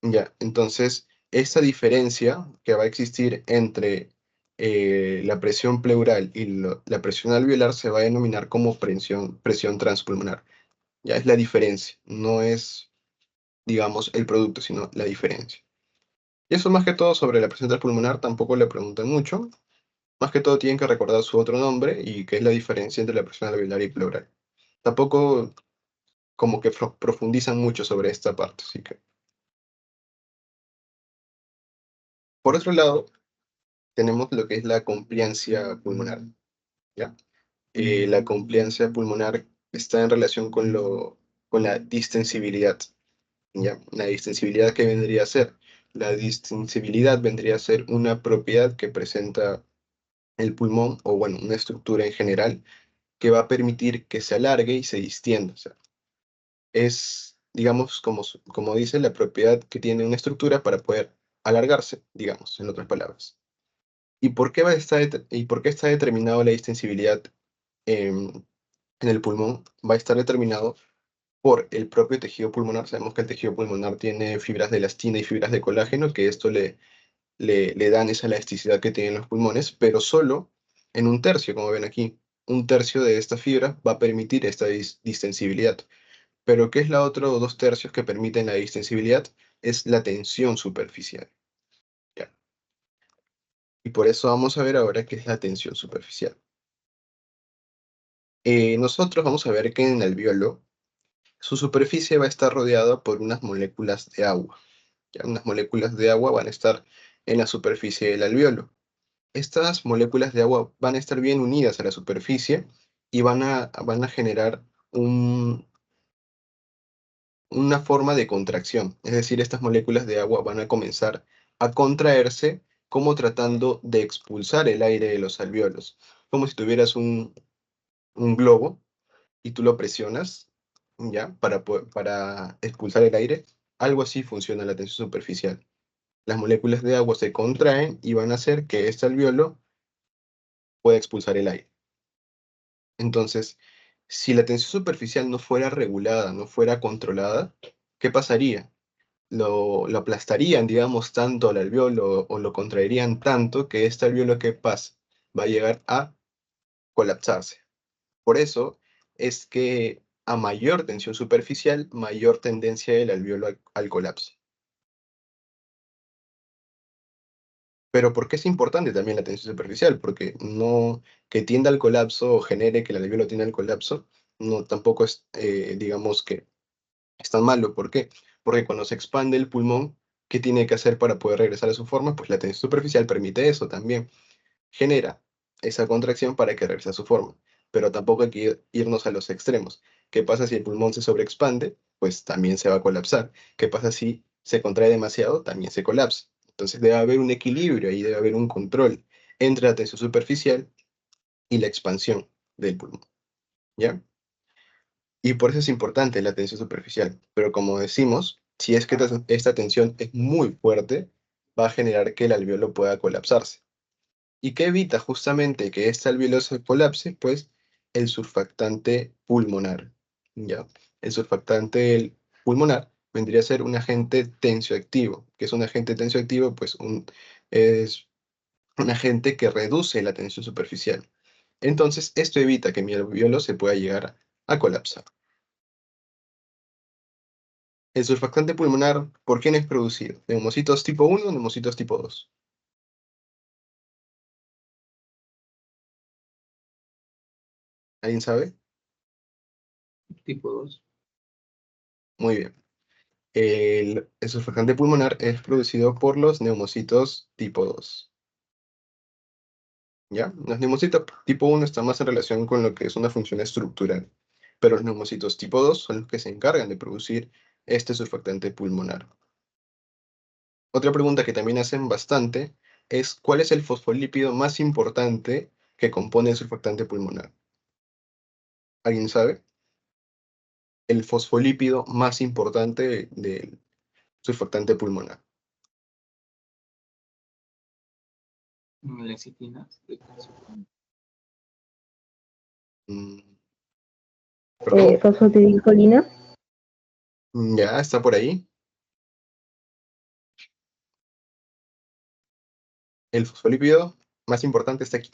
Ya, entonces, esa diferencia que va a existir entre la presión pleural y la presión alveolar se va a denominar como presión transpulmonar. Ya es la diferencia, no es, digamos, el producto, sino la diferencia. Y eso más que todo sobre la presión transpulmonar tampoco le preguntan mucho. Más que todo tienen que recordar su otro nombre y qué es la diferencia entre la presión alveolar y pleural. Tampoco como que profundizan mucho sobre esta parte, así que. Por otro lado, tenemos lo que es la compliancia pulmonar, ¿ya? La compliancia pulmonar está en relación con la distensibilidad, ¿ya? La distensibilidad, ¿qué vendría a ser? La distensibilidad vendría a ser una propiedad que presenta el pulmón, o bueno, una estructura en general, que va a permitir que se alargue y se distienda. O sea, es, digamos, como dice, la propiedad que tiene una estructura para poder alargarse, digamos, en otras palabras. ¿Y por qué está determinado la distensibilidad en el pulmón va a estar determinado por el propio tejido pulmonar. Sabemos que el tejido pulmonar tiene fibras de elastina y fibras de colágeno, que esto le dan esa elasticidad que tienen los pulmones, pero solo en un tercio, como ven aquí. Un tercio de esta fibra va a permitir esta distensibilidad. Pero ¿qué es la otra 2 tercios que permiten la distensibilidad? Es la tensión superficial. ¿Ya? Y por eso vamos a ver ahora qué es la tensión superficial. Nosotros vamos a ver que en el alveolo su superficie va a estar rodeada por unas moléculas de agua. ¿Ya? Unas moléculas de agua van a estar en la superficie del alveolo. Estas moléculas de agua van a estar bien unidas a la superficie y van a generar una forma de contracción. Es decir, estas moléculas de agua van a comenzar a contraerse como tratando de expulsar el aire de los alveolos. Como si tuvieras un globo y tú lo presionas, ¿ya? Para expulsar el aire. Algo así funciona la tensión superficial. Las moléculas de agua se contraen y van a hacer que este alveolo pueda expulsar el aire. Entonces, si la tensión superficial no fuera regulada, no fuera controlada, ¿qué pasaría? Lo aplastarían, digamos, tanto al alveolo o lo contraerían tanto que este alveolo, ¿qué pasa? Va a llegar a colapsarse. Por eso es que a mayor tensión superficial, mayor tendencia del alveolo al colapso. Pero ¿por qué es importante también la tensión superficial? Porque no que tienda al colapso o genere que el alveolo tienda al colapso, no tampoco es, digamos que es tan malo. ¿Por qué? Porque cuando se expande el pulmón, ¿qué tiene que hacer para poder regresar a su forma? Pues la tensión superficial permite eso también. Genera esa contracción para que regrese a su forma. Pero tampoco hay que irnos a los extremos. ¿Qué pasa si el pulmón se sobreexpande? Pues también se va a colapsar. ¿Qué pasa si se contrae demasiado? También se colapsa. Entonces debe haber un equilibrio ahí, debe haber un control entre la tensión superficial y la expansión del pulmón. ¿Ya? Y por eso es importante la tensión superficial. Pero como decimos, si es que esta tensión es muy fuerte, va a generar que el alveolo pueda colapsarse. ¿Y qué evita justamente que este alveolo se colapse? Pues el surfactante pulmonar. ¿Ya? El surfactante pulmonar vendría a ser un agente tensioactivo. ¿Qué es un agente tensioactivo? Pues es un agente que reduce la tensión superficial. Entonces, esto evita que mi alveolo se pueda llegar a colapsar. El surfactante pulmonar, ¿por quién es producido? ¿Neumocitos tipo 1 o neumocitos tipo 2? ¿Alguien sabe? Tipo 2. Muy bien. El surfactante pulmonar es producido por los neumocitos tipo 2. ¿Ya? Los neumocitos tipo 1 están más en relación con lo que es una función estructural, pero los neumocitos tipo 2 son los que se encargan de producir este surfactante pulmonar. Otra pregunta que también hacen bastante es ¿cuál es el fosfolípido más importante que compone el surfactante pulmonar? ¿Alguien sabe? El fosfolípido más importante del surfactante pulmonar. Lecitinas de calcio. Mm, ¿Perdón? Fosfatidilcolina. Ya, está por ahí. El fosfolípido más importante está aquí.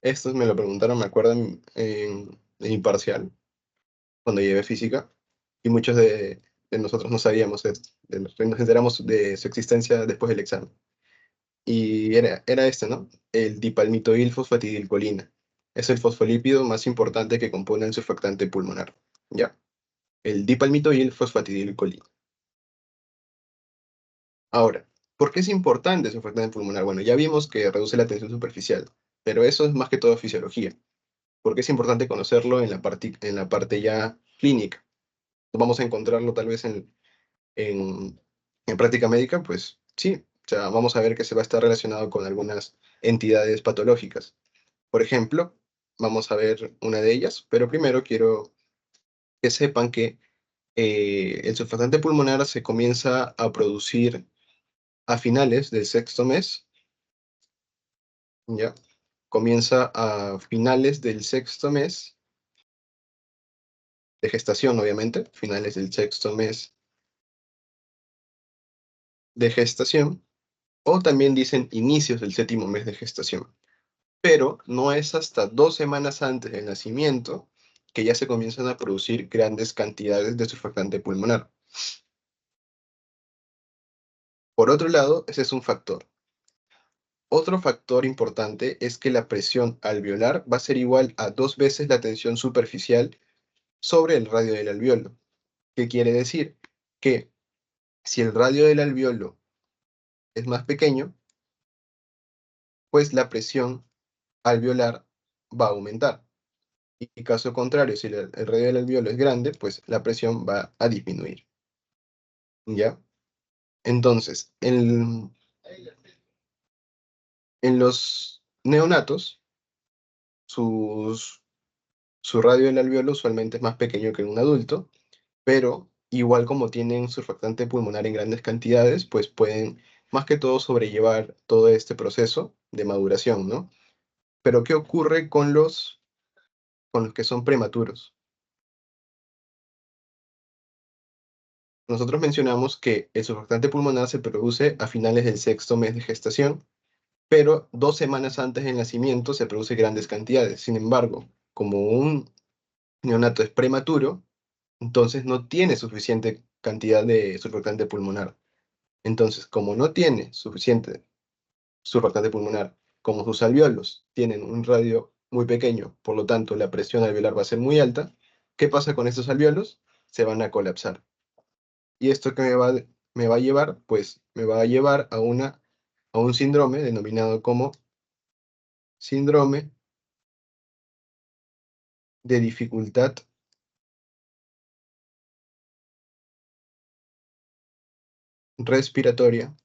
Estos me lo preguntaron, me acuerdo, en mi parcial, cuando llevé física, y muchos de nosotros no sabíamos esto. Nos enteramos de su existencia después del examen. Y era este, ¿no? El dipalmitoil fosfatidilcolina. Es el fosfolípido más importante que compone el surfactante pulmonar. ¿Ya? El dipalmitoil fosfatidilcolina. Ahora, ¿por qué es importante el surfactante pulmonar? Bueno, ya vimos que reduce la tensión superficial, pero eso es más que todo fisiología. ¿Por qué es importante conocerlo en la parte ya clínica? ¿Vamos a encontrarlo tal vez en, en práctica médica? Pues sí, o sea, vamos a ver que se va a estar relacionado con algunas entidades patológicas. Por ejemplo, vamos a ver una de ellas, pero primero quiero que sepan que el surfactante pulmonar se comienza a producir a finales del sexto mes, ¿ya? comienza a finales del 6º mes de gestación, obviamente, finales del 6º mes de gestación, o también dicen inicios del 7º mes de gestación. Pero no es hasta 2 semanas antes del nacimiento que ya se comienzan a producir grandes cantidades de surfactante pulmonar. Por otro lado, ese es un factor. Otro factor importante es que la presión alveolar va a ser igual a 2 veces la tensión superficial sobre el radio del alveolo. ¿Qué quiere decir? Que si el radio del alveolo es más pequeño, pues la presión alveolar va a aumentar. Y caso contrario, si el radio del alveolo es grande, pues la presión va a disminuir. ¿Ya? Entonces, en los neonatos, su radio del alveolo usualmente es más pequeño que en un adulto, pero igual como tienen surfactante pulmonar en grandes cantidades, pues pueden más que todo sobrellevar todo este proceso de maduración, ¿no? Pero ¿qué ocurre con los que son prematuros? Nosotros mencionamos que el surfactante pulmonar se produce a finales del 6º mes de gestación, pero 2 semanas antes del nacimiento se produce grandes cantidades. Sin embargo, como un neonato es prematuro, entonces no tiene suficiente cantidad de surfactante pulmonar. Entonces, como no tiene suficiente surfactante pulmonar, como sus alvéolos tienen un radio muy pequeño, por lo tanto la presión alveolar va a ser muy alta, ¿qué pasa con estos alvéolos? Se van a colapsar. ¿Y esto qué me va a llevar? Pues me va a llevar a un síndrome denominado como síndrome de dificultad respiratoria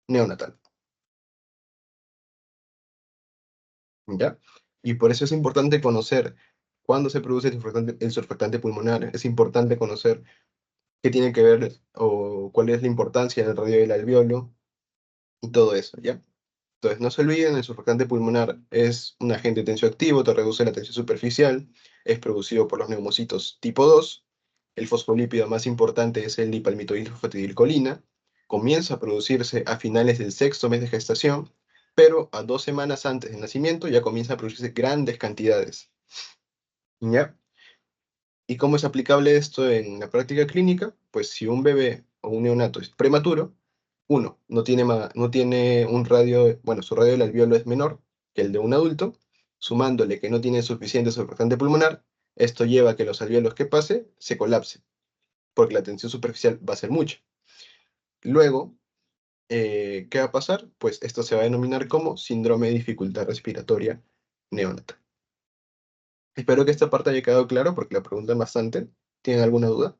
neonatal. ¿Ya? Y por eso es importante conocer cuándo se produce el surfactante pulmonar. Es importante conocer qué tiene que ver o cuál es la importancia del radio del alveolo y todo eso, ¿ya? Entonces, no se olviden, el surfactante pulmonar es un agente tensioactivo, te reduce la tensión superficial, es producido por los neumocitos tipo 2. El fosfolípido más importante es el dipalmitoilfosfatidilcolina. Comienza a producirse a finales del 6º mes de gestación, pero a 2 semanas antes del nacimiento ya comienza a producirse grandes cantidades. ¿Ya? ¿Y cómo es aplicable esto en la práctica clínica? Pues si un bebé o un neonato es prematuro, uno, no tiene un radio, bueno, su radio del alveolo es menor que el de un adulto, sumándole que no tiene suficiente surfactante pulmonar, esto lleva a que los alvéolos que pase se colapsen, porque la tensión superficial va a ser mucha. Luego, ¿qué va a pasar? Pues esto se va a denominar como síndrome de dificultad respiratoria neonatal. Espero que esta parte haya quedado claro porque la preguntan bastante. ¿Tienen alguna duda?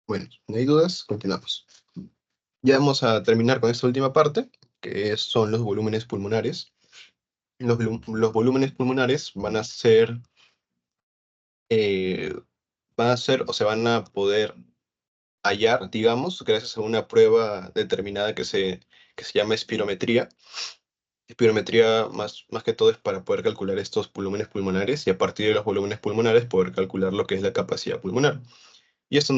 Bueno, no hay dudas, continuamos. Ya vamos a terminar con esta última parte, que son los volúmenes pulmonares. Los volúmenes pulmonares eh, van a ser o se van a poder hallar, digamos, gracias a una prueba determinada que se llama espirometría. Espirometría más que todo es para poder calcular estos volúmenes pulmonares y a partir de los volúmenes pulmonares poder calcular lo que es la capacidad pulmonar. Y esta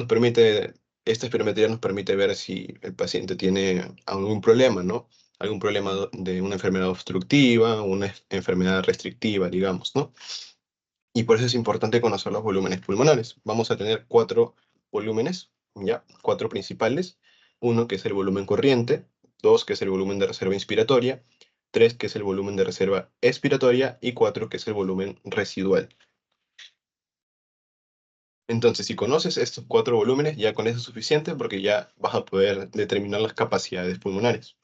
espirometría nos permite ver si el paciente tiene algún problema, ¿no? Algún problema de una enfermedad obstructiva, una enfermedad restrictiva, digamos, ¿no? Y por eso es importante conocer los volúmenes pulmonares. Vamos a tener 4 volúmenes, ¿ya? 4 principales. Uno que es el volumen corriente, 2 que es el volumen de reserva inspiratoria, 3 que es el volumen de reserva expiratoria y 4 que es el volumen residual. Entonces, si conoces estos 4 volúmenes, ya con eso es suficiente porque ya vas a poder determinar las capacidades pulmonares.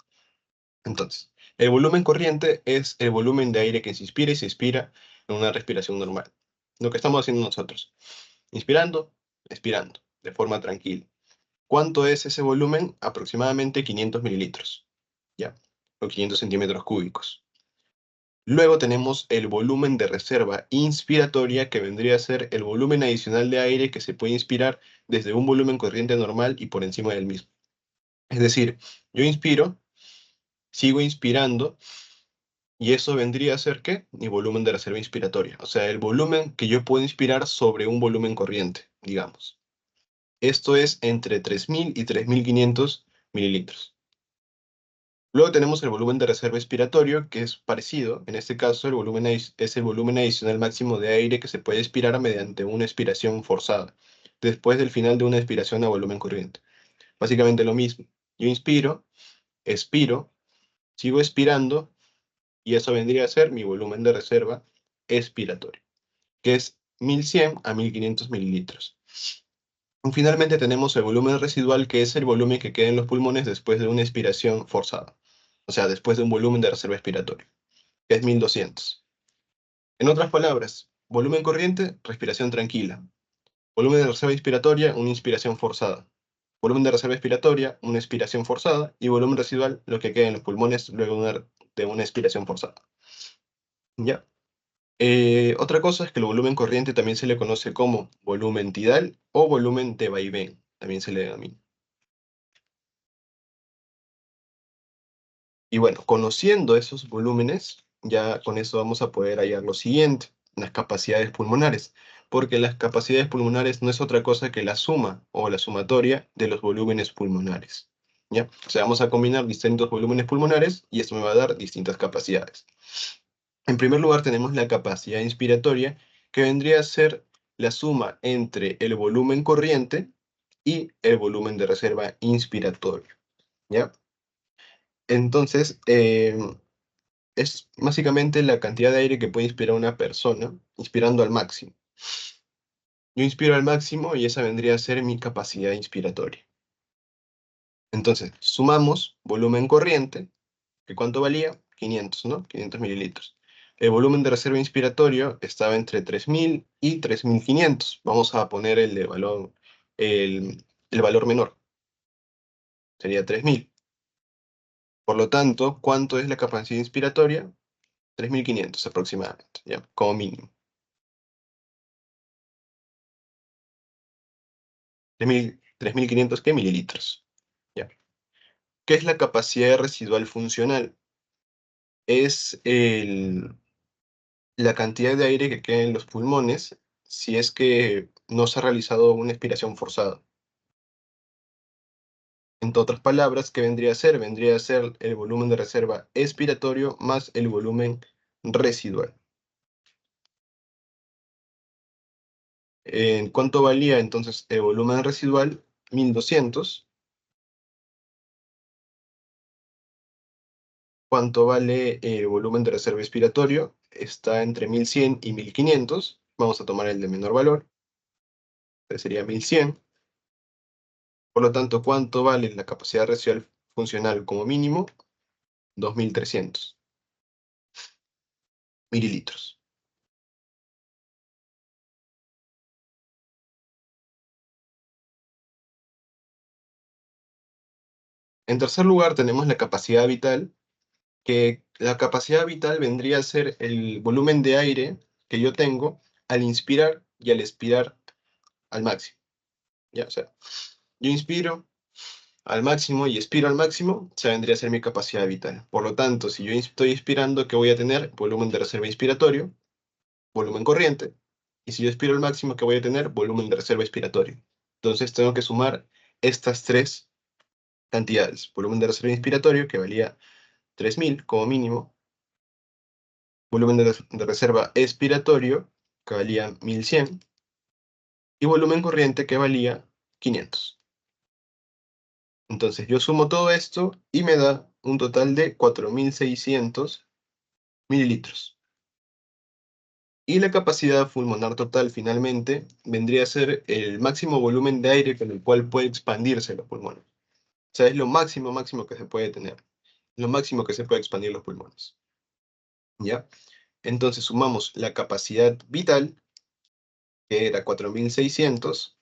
Entonces, el volumen corriente es el volumen de aire que se inspira y se expira en una respiración normal. Lo que estamos haciendo nosotros. Inspirando, expirando, de forma tranquila. ¿Cuánto es ese volumen? Aproximadamente 500 mililitros, ¿ya? O 500 centímetros cúbicos. Luego tenemos el volumen de reserva inspiratoria, que vendría a ser el volumen adicional de aire que se puede inspirar desde un volumen corriente normal y por encima del mismo. Es decir, yo inspiro, sigo inspirando, y eso vendría a ser, ¿qué? Mi volumen de reserva inspiratoria. O sea, el volumen que yo puedo inspirar sobre un volumen corriente, digamos. Esto es entre 3.000 y 3.500 mililitros. Luego tenemos el volumen de reserva expiratorio, que es parecido. En este caso, el volumen es el volumen adicional máximo de aire que se puede expirar mediante una expiración forzada, después del final de una expiración a volumen corriente. Básicamente lo mismo. Yo inspiro, expiro, sigo expirando, y eso vendría a ser mi volumen de reserva expiratorio, que es 1.100 a 1.500 mililitros. Y finalmente tenemos el volumen residual, que es el volumen que queda en los pulmones después de una expiración forzada. O sea, después de un volumen de reserva expiratorio, que es 1.200. En otras palabras, volumen corriente, respiración tranquila. Volumen de reserva inspiratoria, una inspiración forzada. Volumen de reserva expiratoria, una expiración forzada. Y volumen residual, lo que queda en los pulmones luego de una expiración forzada. ¿Ya? Otra cosa es que el volumen corriente también se le conoce como volumen tidal o volumen de vaivén, también se le denomina. Y bueno, conociendo esos volúmenes, ya con eso vamos a poder hallar lo siguiente, las capacidades pulmonares, porque las capacidades pulmonares no es otra cosa que la suma o la sumatoria de los volúmenes pulmonares. ¿Ya? O sea, vamos a combinar distintos volúmenes pulmonares y esto me va a dar distintas capacidades. En primer lugar tenemos la capacidad inspiratoria, que vendría a ser la suma entre el volumen corriente y el volumen de reserva inspiratorio. ¿Ya? Entonces, es básicamente la cantidad de aire que puede inspirar una persona, inspirando al máximo. Yo inspiro al máximo y esa vendría a ser mi capacidad inspiratoria. Entonces, sumamos volumen corriente, que ¿cuánto valía? 500, ¿no? 500 mililitros. El volumen de reserva inspiratorio estaba entre 3.000 y 3.500. Vamos a poner el valor menor. Sería 3.000. Por lo tanto, ¿cuánto es la capacidad inspiratoria? 3.500 aproximadamente, ¿ya? Como mínimo. 3.500, ¿qué? Mililitros. ¿Ya? ¿Qué es la capacidad residual funcional? Es la cantidad de aire que queda en los pulmones si es que no se ha realizado una expiración forzada. En otras palabras, ¿qué vendría a ser? Vendría a ser el volumen de reserva expiratorio más el volumen residual. ¿En cuánto valía entonces el volumen residual? 1.200. ¿Cuánto vale el volumen de reserva expiratorio? Está entre 1.100 y 1.500. Vamos a tomar el de menor valor. Entonces sería 1.100. Por lo tanto, ¿cuánto vale la capacidad residual funcional como mínimo? 2.300 mililitros. En tercer lugar, tenemos la capacidad vital, que la capacidad vital vendría a ser el volumen de aire que yo tengo al inspirar y al expirar al máximo. ¿Ya? O sea, yo inspiro al máximo y expiro al máximo, se vendría a ser mi capacidad vital. Por lo tanto, si yo estoy inspirando, ¿qué voy a tener? Volumen de reserva inspiratorio, volumen corriente, y si yo expiro al máximo, ¿qué voy a tener? Volumen de reserva expiratorio. Entonces tengo que sumar estas tres cantidades. Volumen de reserva inspiratorio, que valía 3.000 como mínimo. Volumen de reserva expiratorio, que valía 1.100. Y volumen corriente, que valía 500. Entonces yo sumo todo esto y me da un total de 4.600 mililitros. Y la capacidad pulmonar total finalmente vendría a ser el máximo volumen de aire con el cual puede expandirse los pulmones. O sea, es lo máximo, máximo que se puede tener. Lo máximo que se puede expandir los pulmones. ¿Ya? Entonces sumamos la capacidad vital, que era 4.600,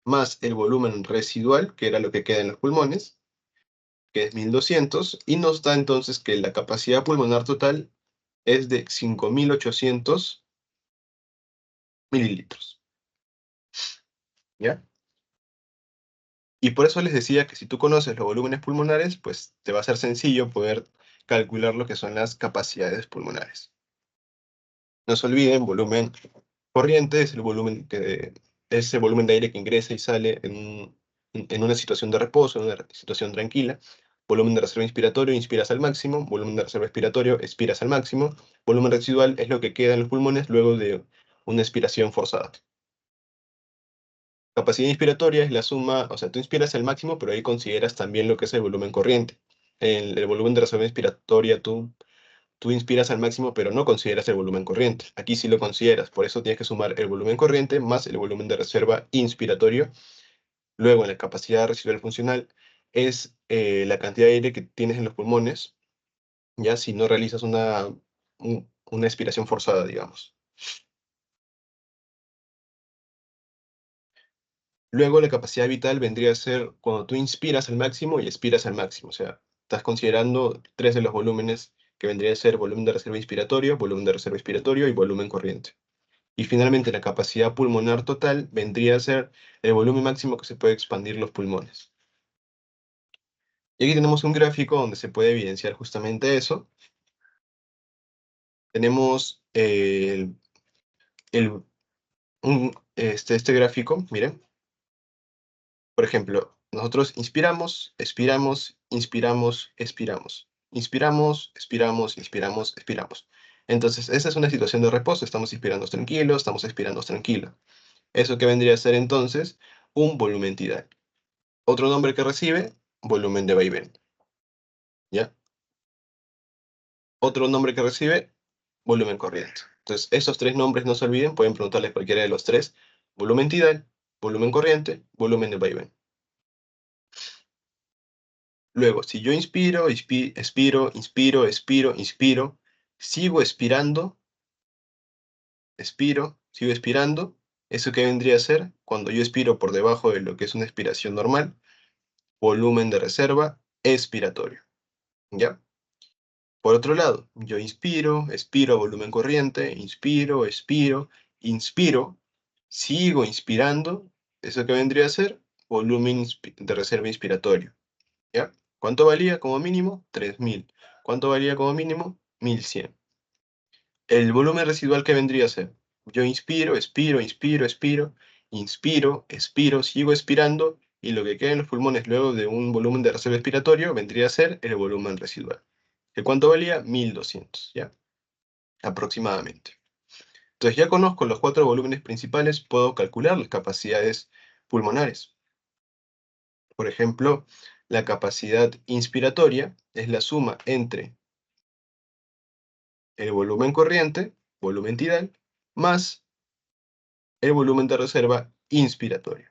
más el volumen residual, que era lo que queda en los pulmones, que es 1200, y nos da entonces que la capacidad pulmonar total es de 5800 mililitros. ¿Ya? Y por eso les decía que si tú conoces los volúmenes pulmonares, pues te va a ser sencillo poder calcular lo que son las capacidades pulmonares. No se olviden, volumen corriente es el volumen de aire que ingresa y sale en una situación de reposo, en una situación tranquila. Volumen de reserva inspiratorio, inspiras al máximo. Volumen de reserva expiratorio, expiras al máximo. Volumen residual es lo que queda en los pulmones luego de una expiración forzada. Capacidad inspiratoria es la suma, o sea, tú inspiras al máximo, pero ahí consideras también lo que es el volumen corriente. El volumen de reserva inspiratoria tú inspiras al máximo, pero no consideras el volumen corriente. Aquí sí lo consideras, por eso tienes que sumar el volumen corriente más el volumen de reserva inspiratorio. Luego, en la capacidad residual funcional, es la cantidad de aire que tienes en los pulmones, ya si no realizas una expiración forzada, digamos. Luego, la capacidad vital vendría a ser cuando tú inspiras al máximo y expiras al máximo. O sea, estás considerando tres de los volúmenes que vendría a ser volumen de reserva inspiratorio, volumen de reserva expiratorio y volumen corriente. Y finalmente, la capacidad pulmonar total vendría a ser el volumen máximo que se puede expandir los pulmones. Y aquí tenemos un gráfico donde se puede evidenciar justamente eso. Tenemos este gráfico, miren. Por ejemplo, nosotros inspiramos, expiramos, inspiramos, expiramos. Inspiramos, expiramos, inspiramos, expiramos. Entonces, esa es una situación de reposo. Estamos inspirando tranquilos, estamos expirando tranquilos. Eso que vendría a ser entonces un volumen tidal. Otro nombre que recibe, volumen de vaivén. ¿Ya? Otro nombre que recibe, volumen corriente. Entonces, esos tres nombres no se olviden, pueden preguntarle cualquiera de los tres. Volumen tidal, volumen corriente, volumen de vaivén. Luego, si yo inspiro, expiro, inspiro, expiro, inspiro, sigo expirando, expiro, sigo expirando, ¿eso qué vendría a ser? Cuando yo expiro por debajo de lo que es una expiración normal, volumen de reserva expiratorio. ¿Ya? Por otro lado, yo inspiro, expiro a volumen corriente, inspiro, expiro, inspiro, sigo inspirando, ¿eso qué vendría a ser? Volumen de reserva inspiratorio. ¿Ya? ¿Cuánto valía como mínimo? 3000. ¿Cuánto valía como mínimo? 1100. El volumen residual que vendría a ser, yo inspiro, expiro, inspiro, expiro, inspiro, expiro, sigo expirando, y lo que queda en los pulmones luego de un volumen de reserva expiratorio vendría a ser el volumen residual. ¿De cuánto valía? 1200, ¿ya? Aproximadamente. Entonces ya conozco los cuatro volúmenes principales, puedo calcular las capacidades pulmonares. Por ejemplo, la capacidad inspiratoria es la suma entre el volumen corriente, volumen tidal, más el volumen de reserva inspiratorio.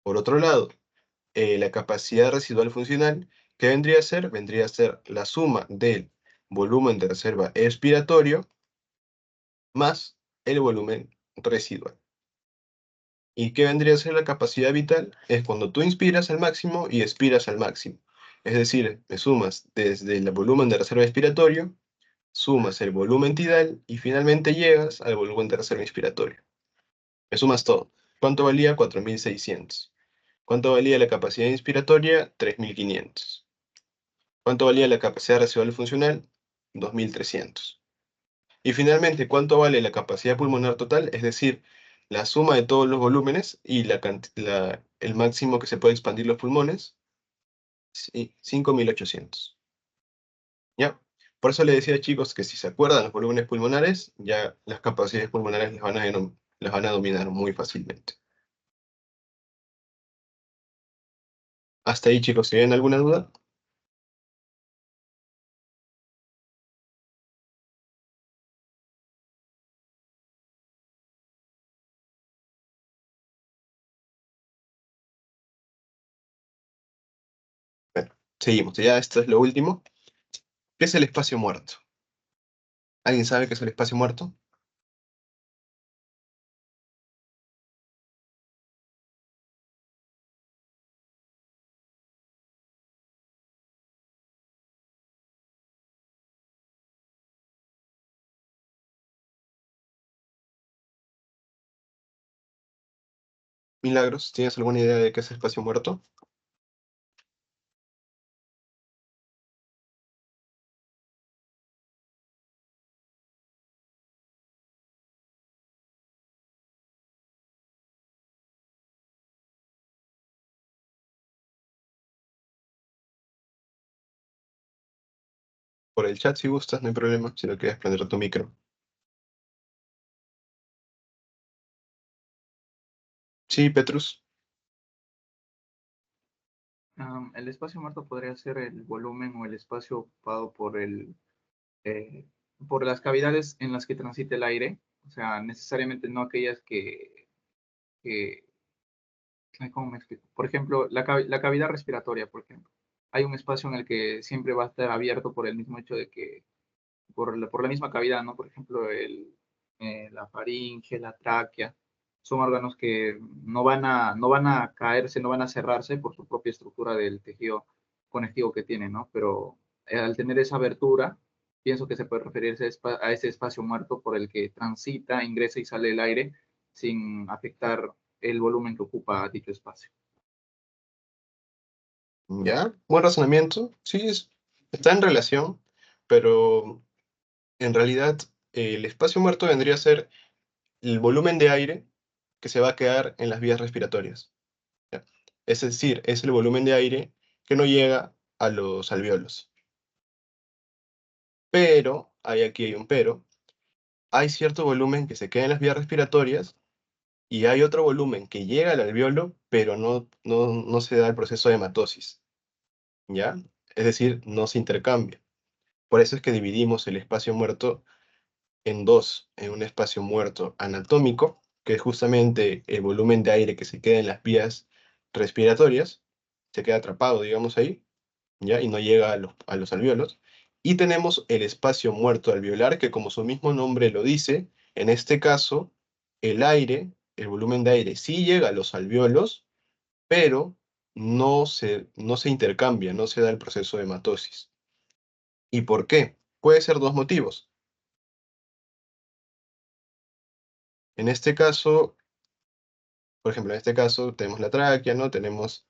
Por otro lado, la capacidad residual funcional, ¿qué vendría a ser? Vendría a ser la suma del volumen de reserva expiratorio más el volumen residual. ¿Y qué vendría a ser la capacidad vital? Es cuando tú inspiras al máximo y expiras al máximo. Es decir, me sumas desde el volumen de reserva expiratorio, sumas el volumen tidal y finalmente llegas al volumen de reserva inspiratorio. Me sumas todo. ¿Cuánto valía? 4600. ¿Cuánto valía la capacidad inspiratoria? 3500. ¿Cuánto valía la capacidad residual funcional? 2300. Y finalmente, ¿cuánto vale la capacidad pulmonar total? Es decir, la suma de todos los volúmenes y el máximo que se puede expandir los pulmones, sí, 5800. ¿Ya? Por eso le decía, chicos, que si se acuerdan los volúmenes pulmonares, ya las capacidades pulmonares las van a dominar muy fácilmente. Hasta ahí, chicos, ¿tienen alguna duda? Bueno, seguimos. Ya esto es lo último. ¿Qué es el espacio muerto? ¿Alguien sabe qué es el espacio muerto? Milagros, ¿tienes alguna idea de qué es espacio muerto? Por el chat si gustas, no hay problema, si no quieres prender tu micro. Sí, Petrus. El espacio muerto podría ser el volumen o el espacio ocupado eh, por las cavidades en las que transita el aire, o sea, necesariamente no aquellas que ¿cómo me explico? Por ejemplo, la cavidad respiratoria, por ejemplo. Hay un espacio en el que siempre va a estar abierto por el mismo hecho de que, por la misma cavidad, ¿no? Por ejemplo, la faringe, la tráquea, son órganos que no van a caerse, no van a cerrarse por su propia estructura del tejido conectivo que tienen, ¿no? Pero al tener esa abertura, pienso que se puede referir a ese espacio muerto por el que transita, ingresa y sale el aire sin afectar el volumen que ocupa dicho espacio. ¿Ya? Buen razonamiento. Sí, está en relación, pero en realidad el espacio muerto vendría a ser el volumen de aire que se va a quedar en las vías respiratorias. ¿Ya? Es decir, es el volumen de aire que no llega a los alvéolos. Pero, aquí hay un pero, hay cierto volumen que se queda en las vías respiratorias y hay otro volumen que llega al alvéolo, pero no se da el proceso de hematosis, ¿ya? Es decir, no se intercambia. Por eso es que dividimos el espacio muerto en dos, en un espacio muerto anatómico, que es justamente el volumen de aire que se queda en las vías respiratorias, se queda atrapado, digamos ahí, ¿ya? Y no llega a los alvéolos. Y tenemos el espacio muerto alveolar, que como su mismo nombre lo dice, en este caso, el volumen de aire sí llega a los alvéolos, pero no se intercambia, no se da el proceso de hematosis. ¿Y por qué? Puede ser dos motivos. En este caso, por ejemplo, en este caso tenemos la tráquea, ¿no? Tenemos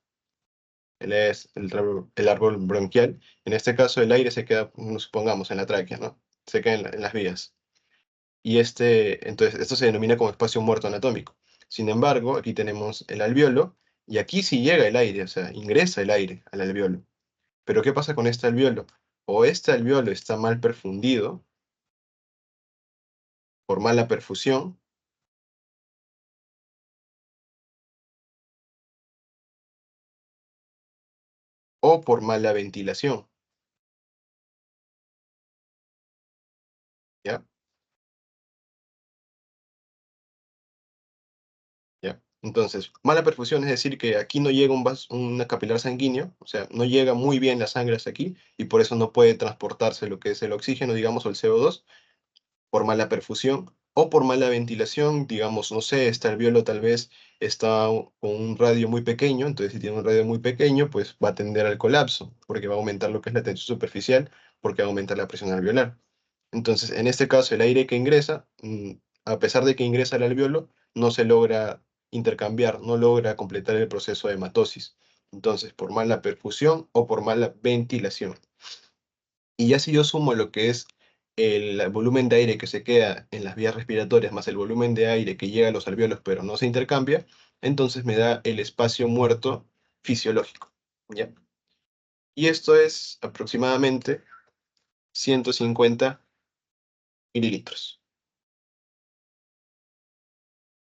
el árbol bronquial. En este caso el aire se queda, supongamos, en la tráquea, ¿no? Se queda en las vías. Y entonces, esto se denomina como espacio muerto anatómico. Sin embargo, aquí tenemos el alvéolo, y aquí sí llega el aire, o sea, ingresa el aire al alvéolo. Pero ¿qué pasa con este alvéolo? O este alvéolo está mal perfundido, por mala perfusión, o por mala ventilación, ¿ya? ¿Ya? Entonces, mala perfusión es decir que aquí no llega una capilar sanguíneo, o sea, no llega muy bien la sangre hasta aquí, y por eso no puede transportarse lo que es el oxígeno, digamos, o el CO2, por mala perfusión, o por mala ventilación, digamos, no sé, este alvéolo tal vez está con un radio muy pequeño, entonces si tiene un radio muy pequeño, pues va a tender al colapso, porque va a aumentar lo que es la tensión superficial, porque va a aumentar la presión alveolar. Entonces, en este caso, el aire que ingresa, a pesar de que ingresa al alvéolo, no se logra intercambiar, no logra completar el proceso de hematosis. Entonces, por mala perfusión o por mala ventilación. Y ya si yo sumo lo que es el volumen de aire que se queda en las vías respiratorias más el volumen de aire que llega a los alvéolos pero no se intercambia, entonces me da el espacio muerto fisiológico, ¿ya? Y esto es aproximadamente 150 mililitros.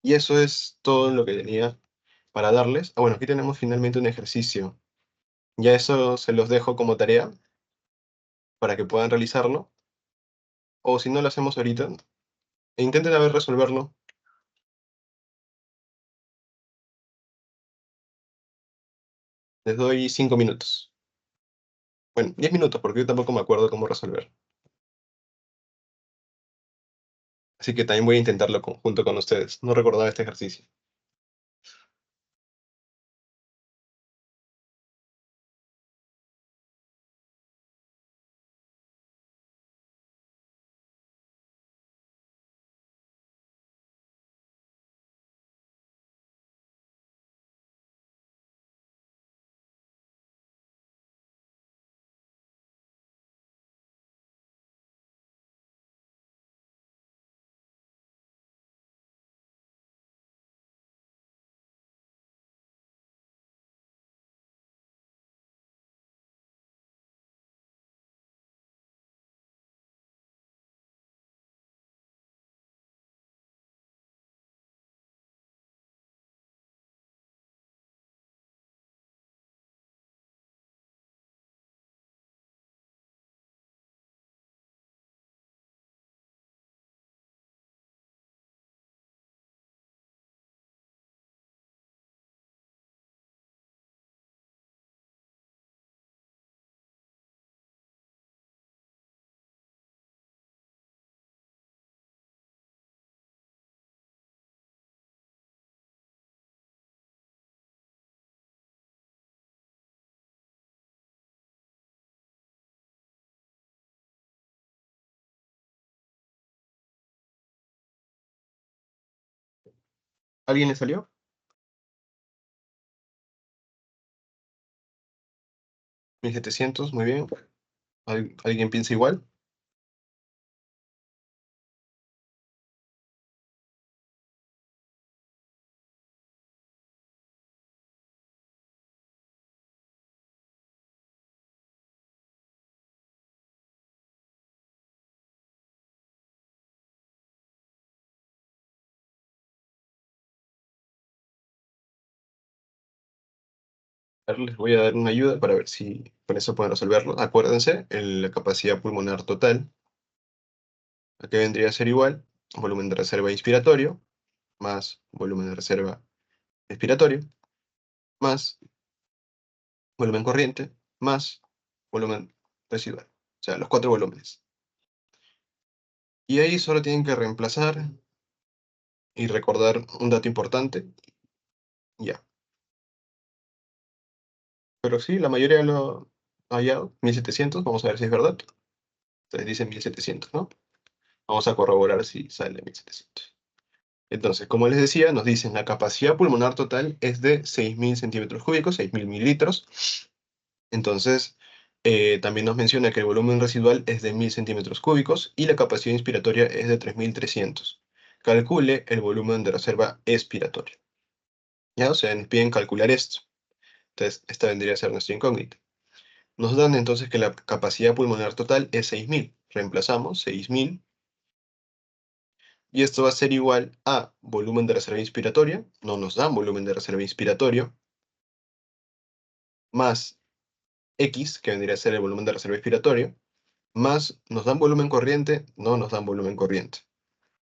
Y eso es todo lo que tenía para darles. Ah, bueno, aquí tenemos finalmente un ejercicio. Ya eso se los dejo como tarea para que puedan realizarlo. O si no lo hacemos ahorita, intenten a ver resolverlo. Les doy 5 minutos. Bueno, 10 minutos, porque yo tampoco me acuerdo cómo resolver. Así que también voy a intentarlo junto con ustedes. No recordaba este ejercicio. ¿Alguien le salió? ¿1700? Muy bien. ¿Alguien piensa igual? A ver, les voy a dar una ayuda para ver si con eso pueden resolverlo. Acuérdense, la capacidad pulmonar total, ¿a qué vendría a ser igual? Volumen de reserva inspiratorio, más volumen de reserva expiratorio, más volumen corriente, más volumen residual. O sea, los 4 volúmenes. Y ahí solo tienen que reemplazar y recordar un dato importante. Ya. Pero sí, la mayoría lo ha hallado. 1700, vamos a ver si es verdad. Entonces dicen 1700, ¿no? Vamos a corroborar si sale 1700. Entonces, como les decía, nos dicen la capacidad pulmonar total es de 6.000 centímetros cúbicos, 6.000 mililitros. Entonces, también nos menciona que el volumen residual es de 1.000 centímetros cúbicos y la capacidad inspiratoria es de 3.300. Calcule el volumen de reserva expiratoria. ¿Ya? O sea, nos piden calcular esto. Entonces, esta vendría a ser nuestra incógnita. Nos dan entonces que la capacidad pulmonar total es 6.000. Reemplazamos 6.000. Y esto va a ser igual a volumen de reserva inspiratoria. No nos dan volumen de reserva inspiratorio. Más X, que vendría a ser el volumen de reserva inspiratorio. Más nos dan volumen corriente. No nos dan volumen corriente.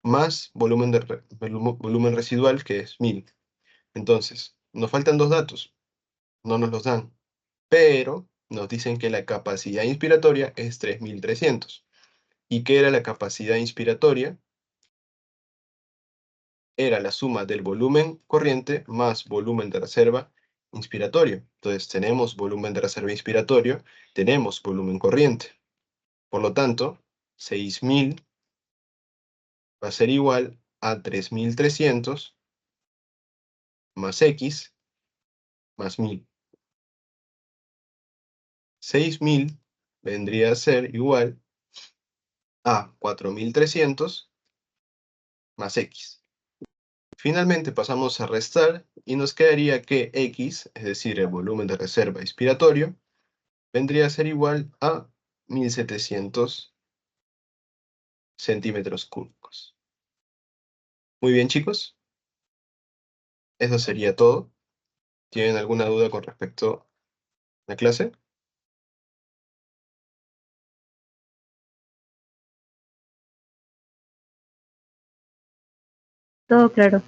Más volumen residual, que es 1.000. Entonces, nos faltan dos datos. No nos los dan. Pero nos dicen que la capacidad inspiratoria es 3.300. ¿Y qué era la capacidad inspiratoria? Era la suma del volumen corriente más volumen de reserva inspiratorio. Entonces tenemos volumen de reserva inspiratorio, tenemos volumen corriente. Por lo tanto, 6.000 va a ser igual a 3.300 más X más 1.000. 6.000 vendría a ser igual a 4.300 más X. Finalmente pasamos a restar y nos quedaría que X, es decir, el volumen de reserva inspiratorio, vendría a ser igual a 1.700 centímetros cúbicos. Muy bien, chicos. Eso sería todo. ¿Tienen alguna duda con respecto a la clase? Todo claro.